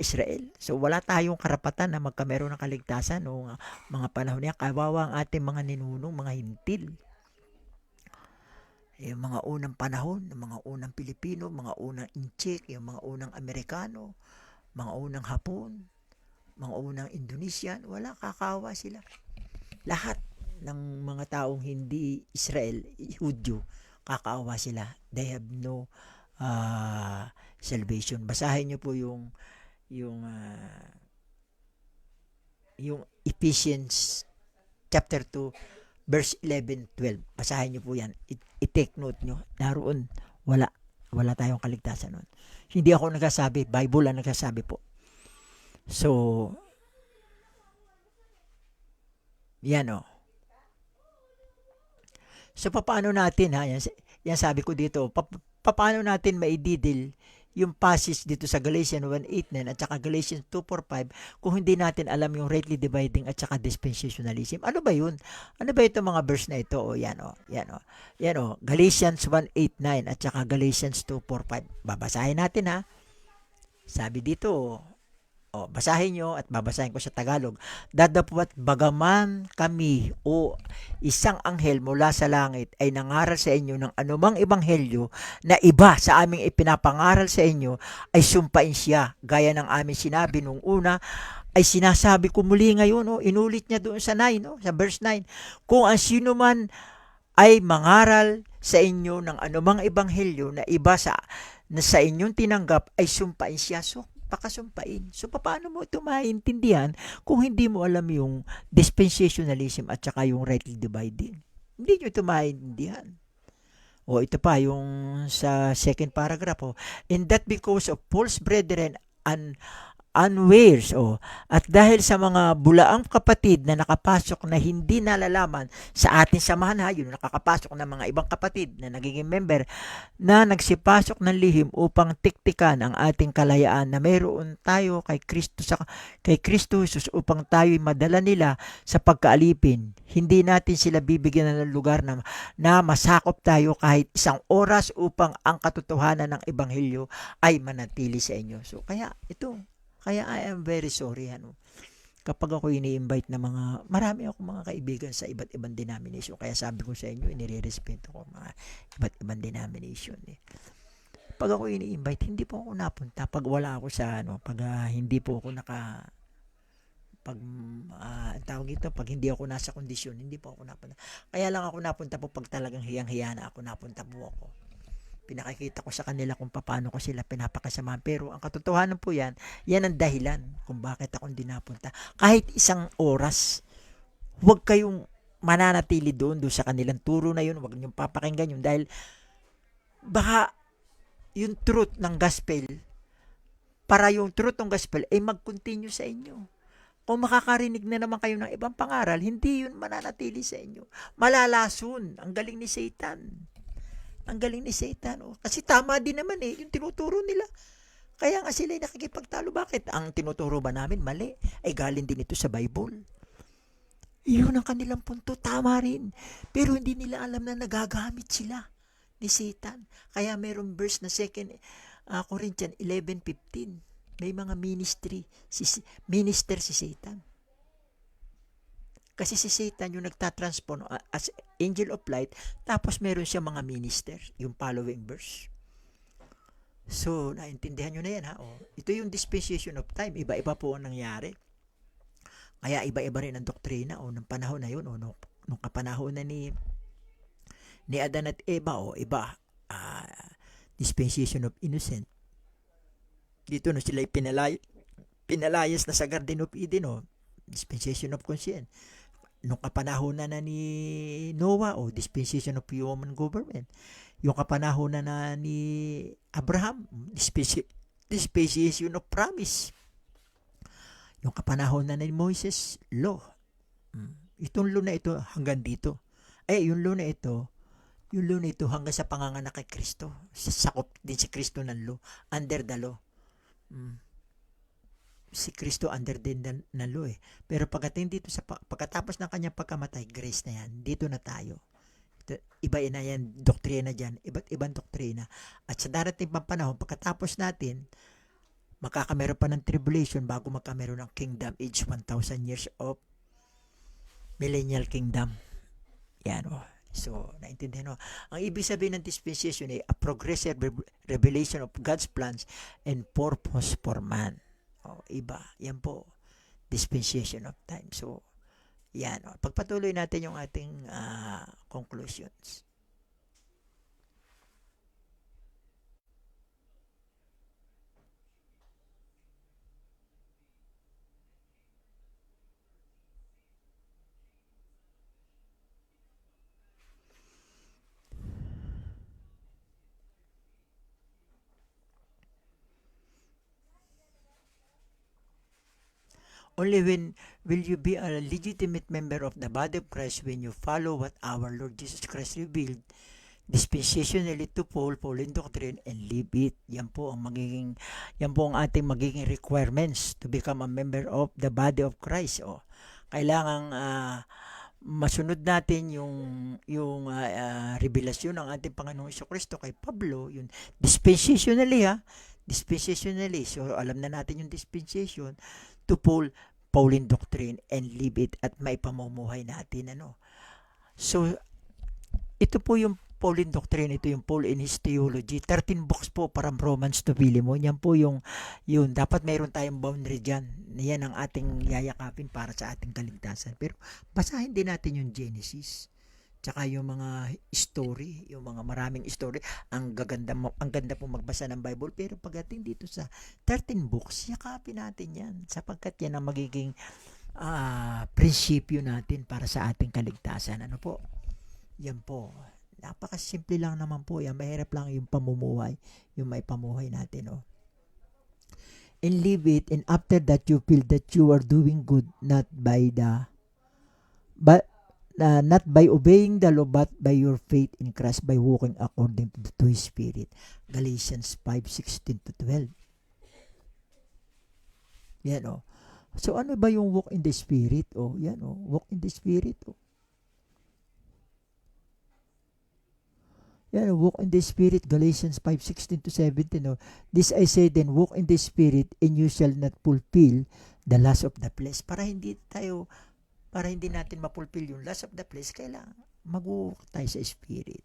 Israel. So wala tayong karapatan na magkameron ng kaligtasan noong mga panahon niya. Kawawa ang ating mga ninunong, mga hintil. Yung mga unang panahon, yung mga unang Pilipino, mga unang Inchik, yung mga unang Amerikano, mga unang Hapon, mga unang Indonesian, wala, kakawa sila. Lahat ng mga taong hindi Israel, Hudyo, kakaawa sila. They have no salvation. Basahin niyo po yung Ephesians chapter 2 verse 11-12. Basahin niyo po yan. I-take note niyo. Naroon, wala tayong kaligtasan nun. Hindi ako nagsasabi, Bible ang nagsasabi po. So, yan o. So, paano natin, yan sabi ko dito, paano natin maididil yung passage dito sa Galatians 1:8-9 at saka Galatians 2:4-5 kung hindi natin alam yung rightly dividing at saka dispensationalism. Ano ba yun? Ano ba itong mga verse na ito? Yan o. Galatians 1:8-9 at saka Galatians 2:4-5. Babasahin natin ha. Sabi dito, basahin nyo at babasahin ko sa Tagalog. Dadapwat bagaman kami o isang anghel mula sa langit ay nangaral sa inyo ng anumang ebanghelyo na iba sa aming ipinapangaral sa inyo, ay sumpain siya. Gaya ng aming sinabi nung una, ay sinasabi ko muli ngayon, inulit niya doon sa 9, sa verse 9. Kung ang sino man ay mangaral sa inyo ng anumang ebanghelyo na iba na sa inyong tinanggap ay sumpain siya. So, pakasumpain. So, paano mo ito maintindihan kung hindi mo alam yung dispensationalism at saka yung rightly dividing? Hindi nyo ito maintindihan. O ito pa, yung sa second paragraph, in that because of false brethren and unawares, at dahil sa mga bulaang kapatid na nakapasok na hindi nalalaman sa ating samahan, yun nakakapasok ng mga ibang kapatid na nagiging member na nagsipasok ng lihim upang tiktikan ang ating kalayaan na mayroon tayo kay Kristo Jesus upang tayo'y madala nila sa pagkaalipin. Hindi natin sila bibigyan ng lugar na masakop tayo kahit isang oras upang ang katotohanan ng ebanghelyo ay manatili sa inyo. So kaya I am very sorry kapag ako ini-invite na marami akong mga kaibigan sa iba't ibang denomination. Kaya sabi ko sa inyo, inirerespeto ko mga iba't ibang denomination. Pag ako ini-invite, hindi po ako napunta. Pag wala ako sa pag hindi po ako pag hindi ako nasa kondisyon, hindi po ako napunta. Kaya lang ako napunta po pag talagang hiyang-hiya na ako, napunta po ako. Pinakikita ko sa kanila kung paano ko sila pinapakasamahan. Pero ang katotohanan po yan ang dahilan kung bakit ako hindi napunta. Kahit isang oras, huwag kayong mananatili doon sa kanilang turo na yun. Huwag niyong papakinggan yun dahil baka yung truth ng gospel, para yung truth ng gospel ay mag-continue sa inyo. Kung makakarinig na naman kayo ng ibang pangaral, hindi yun mananatili sa inyo. Malalason. Ang galing ni Satan. Kasi tama din naman yung tinuturo nila. Kaya nga sila nakikipagtalo. Bakit? Ang tinuturo ba namin mali? Ay galing din ito sa Bible. Yun ang kanilang punto. Tama rin. Pero hindi nila alam na nagagamit sila ni Satan. Kaya mayroong verse na 2 Corinthians 11:15. May mga minister si Satan. Kasi si Satan yung nagtatransform as angel of light, tapos meron siya mga minister, yung following verse. So, naintindihan nyo na yan Ito yung dispensation of time. Iba-iba po ang nangyari. Kaya iba-iba rin ang doktrina ng panahon na yun nung kapanahon na ni Adan at Eva iba. Dispensation of innocent. Dito sila pinalayas na sa Garden of Eden dispensation of conscience. Nung kapanahon na ni Noah dispensation of human government. Yung kapanahon na ni Abraham, dispensation of promise. Yung kapanahon na ni Moses, law. Itong law na ito hanggang dito. Yung law na ito hanggang sa panganganak kay Kristo. Sakop din si Kristo ng law, under the law. Si Kristo under din na law Pero pagdating dito pagkatapos ng kanyang pagkamatay, grace na yan. Dito na tayo. Iba na yan, doktrina dyan. Iba't ibang doktrina. At sa darating pang panahon, pagkatapos natin, makakameron pa ng tribulation bago magkameron ng kingdom age, 1,000 years of millennial kingdom. Yan So, naintindihan Ang ibig sabihin ng dispensation a progressive revelation of God's plans and purpose for man. Iba. Yan po. Dispensation of time. So, yan. Pagpatuloy natin yung ating conclusions. Only when will you be a legitimate member of the body of Christ when you follow what our Lord Jesus Christ revealed dispensationally to Pauline doctrine and live it. Yan po ang ating magiging requirements to become a member of the body of Christ. Kailangang masunod natin yung revelasyon ng ating Panginoong Jesucristo kay Pablo, yung dispensationally. So alam na natin yung dispensation to Pauline doctrine and live it at maipamumuhay natin So ito po yung Pauline doctrine, ito yung Paul in his theology. 13 books po from Romans to Philemon. Yan po yung dapat mayroon tayong boundary dyan. Yan ang ating yayakapin para sa ating kaligtasan. Pero basahin din natin yung Genesis. Tsaka yung mga story, yung mga maraming story, ang ganda po magbasa ng Bible, pero pagdating dito sa 13 books, yakapin natin 'yan sapagkat 'yan ang magiging prinsipyo natin para sa ating kaligtasan. Ano po? Yan po. Napakasimple lang naman po yan. Mahirap lang yung pamumuhay, yung may pamuhay natin, oh. And live it, and after that you feel that you are doing good, but not by obeying the law, but by your faith in Christ, by walking according to His Spirit. Galatians 5:16-12. Yan, oh. So ano ba yung walk in the Spirit? Oh, yan, oh. Walk in the Spirit, oh. Yan, walk in the Spirit, Galatians 5:16-17. No? This I say then, walk in the Spirit, and you shall not fulfill the lust of the flesh. Para hindi natin mapulfill yung lust of the flesh, kailangan mag-walk tayo sa Spirit.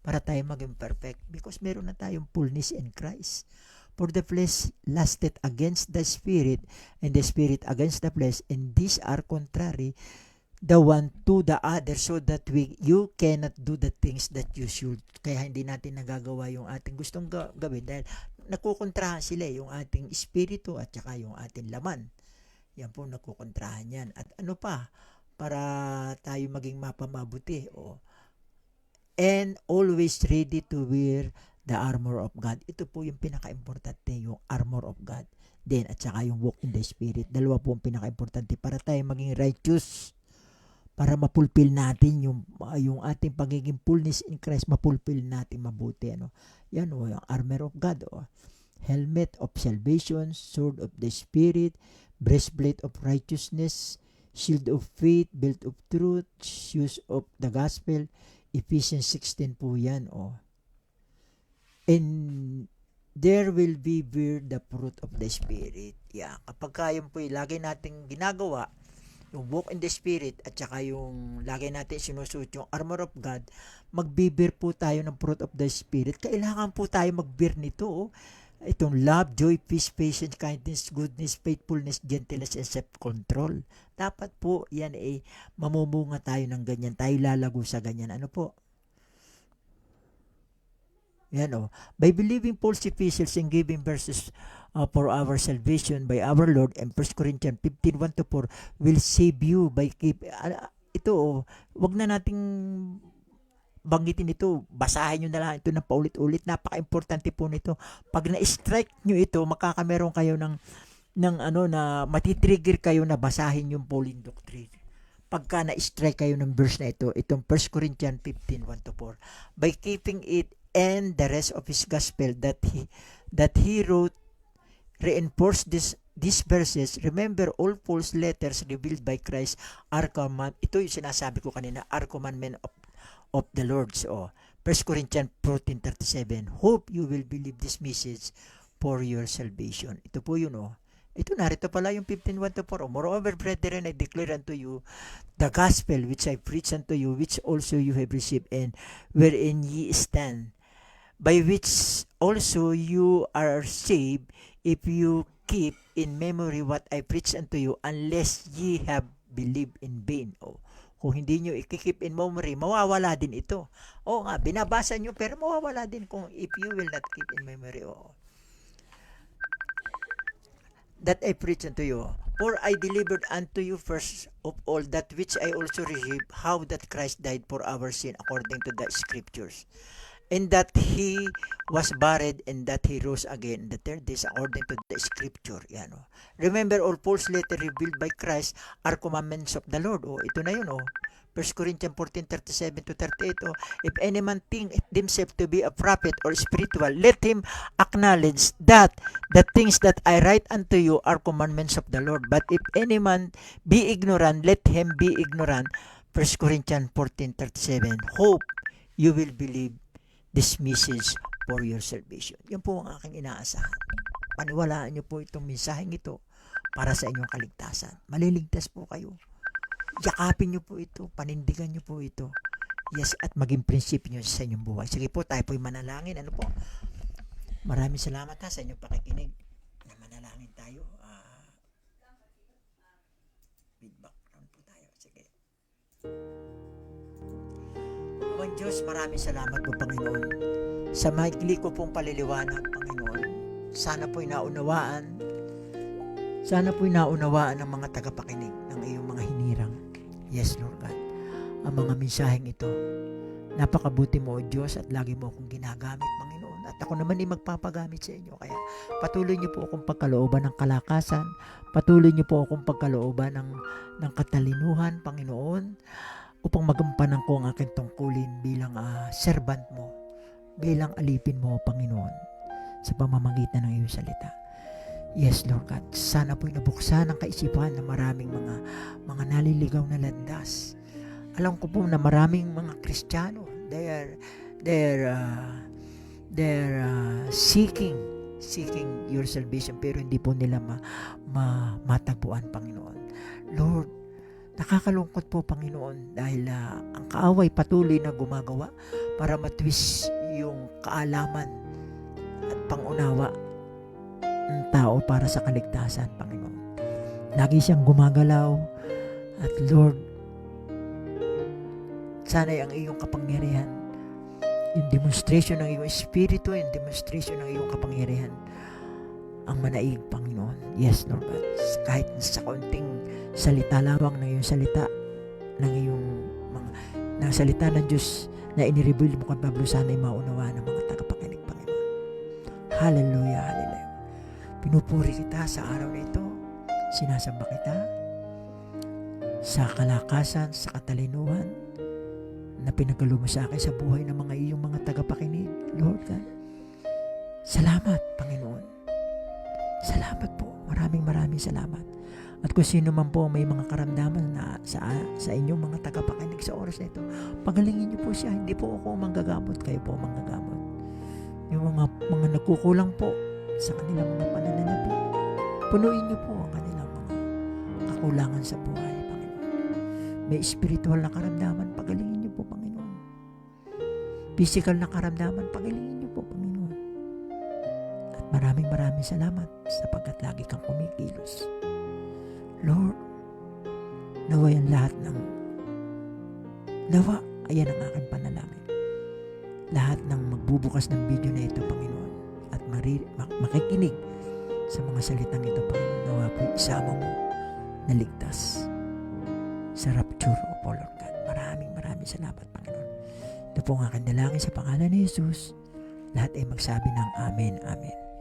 Para tayo maging perfect. Because meron na tayong fullness in Christ. For the flesh lusted against the Spirit, and the Spirit against the flesh, and these are contrary the one to the other, so that you cannot do the things that you should. Kaya hindi natin nagagawa yung ating gustong gawin dahil nakukontrahan sila, yung ating espiritu at saka yung ating laman. Yan po, nakukontrahan yan. At ano pa, para tayo maging mapamabuti, and always ready to wear the armor of God. Ito po yung pinaka-importante, yung armor of God. Then, at saka yung walk in the Spirit. Dalawa po ang pinaka-importante para tayo maging righteous, para mapulpil natin yung ating pagiging fullness in Christ, mapulpil natin mabuti, ano. Yan, yung armor of God, helmet of salvation, sword of the Spirit, breastplate of righteousness, shield of faith, belt of truth, shoes of the gospel. Ephesians 16 po yan, and there will be the fruit of the Spirit. Yeah, kapag kayo po lagi nating ginagawa yung walk in the Spirit at saka yung lagi natin sinusuot yung armor of God, magbibir po tayo ng fruit of the Spirit. Kailangan po tayo magbir nito. Itong love, joy, peace, patience, kindness, goodness, faithfulness, gentleness, and self-control. Dapat po yan mamumunga tayo ng ganyan. Tayo lalago sa ganyan. Ano po? Yan, by believing Paul's epistles and giving verses for our salvation by our Lord, and 1 Corinthians 15:1-4 will save you by ito, wag na nating banggitin ito, basahin nyo na lang ito na paulit-ulit. Napaka-importante po nito. Pag na-strike nyo ito, makakameron kayo ng na matitrigger kayo na basahin yung Pauline doctrine. Pagka na-strike kayo ng verse na ito, itong 1 Corinthians 15:1-4, by keeping it and the rest of his gospel that he wrote reinforce these verses. Remember, all Paul's letters revealed by Christ are ito yung sinasabi ko kanina, are commandment of the Lord. 1 Corinthians 14:37, hope you will believe this message for your salvation. Ito po yun, Ito, narito pala yung 15:1-4. Moreover, brethren, I declare unto you the gospel which I preach unto you, which also you have received, and wherein ye stand, by which also you are saved, if you keep in memory what I preach unto you, unless ye have believed in vain. Kung hindi nyo i-keep in memory, mawawala din ito. Nga, binabasa nyo, pero mawawala din kung if you will not keep in memory. That I preach unto you. For I delivered unto you first of all that which I also received, how that Christ died for our sin according to the Scriptures, and that he was buried, and that he rose again the third day according to the Scripture. Yan, Remember, all Paul's letter revealed by Christ are commandments of the Lord. Ito na yun, 1 Corinthians 14:37-38, if any man think himself to be a prophet or spiritual, let him acknowledge that the things that I write unto you are commandments of the Lord. But if any man be ignorant, let him be ignorant. 1 Corinthians 14:37, hope you will believe this message for your salvation. Yan po ang aking inaasahan. Paniwalaan niyo po itong mensaheng ito para sa inyong kaligtasan. Maliligtas po kayo. Yakapin niyo po ito. Panindigan niyo po ito. Yes, at maging prinsipyo niyo sa inyong buhay. Sige po, tayo po'y manalangin. Ano po? Maraming salamat sa inyong pakikinig. Na manalangin tayo. Feedback round po tayo. Sige. Panginoon Diyos, maraming salamat po, Panginoon. Sa maikli ko pong paliliwanag, Panginoon. Sana po'y naunawaan ng mga tagapakinig ng iyong mga hinirang. Yes, Lord God. Ang mga mensaheng ito, napakabuti mo, O Diyos, at lagi mo akong ginagamit, Panginoon. At ako naman ay magpapagamit sa inyo. Kaya patuloy niyo po akong pagkalooban ng kalakasan. Patuloy niyo po akong pagkalooban ng katalinuhan, Panginoon, upang magampanan ko ang aking tungkulin bilang servant mo, bilang alipin mo, Panginoon, sa pamamagitan ng iyong salita. Yes, Lord God. Sana po'y nabuksan ang kaisipan ng maraming mga naliligaw na landas. Alam ko po na maraming mga Kristiyano, they're seeking your salvation, pero hindi po nila matagpuan, Panginoon. Lord, nakakalungkot po, Panginoon, dahil ang kaaway patuloy na gumagawa para matwist yung kaalaman at pangunawa ng tao para sa kaligtasan, Panginoon. Lagi siyang gumagalaw, at Lord, sana'y ang iyong kapangyarihan, yung demonstration ng iyong espiritu, yung demonstration ng iyong kapangyarihan, ang manaig, Panginoon. Yes, Lord God. Kahit sa kaunting salita lamang ng iyong salita, ng salita ng Diyos na inireveal mo kay Pablo, sana'y maunawaan ng mga tagapakinig, Panginoon. Hallelujah, hallelujah. Pinupuri kita sa araw na ito. Sinasamba kita sa kalakasan, sa katalinuhan na pinagalo mo sa akin sa buhay ng mga iyong mga tagapakinig, Lord God. Salamat, Panginoon. Salamat po. Maraming salamat. At kung sino man po may mga karamdaman na sa inyong mga tagapakinig sa oras na ito, pagalingin niyo po siya. Hindi po ako manggagamot, kayo po manggagamot. Yung mga nagkukulang po sa kanilang mga pananalapi, punuin niyo po ang kanilang mga kakulangan sa buhay, Panginoon. May spiritual na karamdaman, pagalingin niyo po, Panginoon. Physical na karamdaman, pagalingin niyo po, Panginoon. At maraming salamat sapagkat lagi kang kumikilos. Lord, nawa yan lahat ayan ang aking panalangin. Lahat ng magbubukas ng video na ito, Panginoon, at makikinig sa mga salitang ito, Panginoon, nawa po isama mo na ligtas sa rapture of all Lord God. Maraming salamat, Panginoon. Ito po ang aking dalangin sa pangalan ni Jesus. Lahat ay magsabi ng Amen, Amen.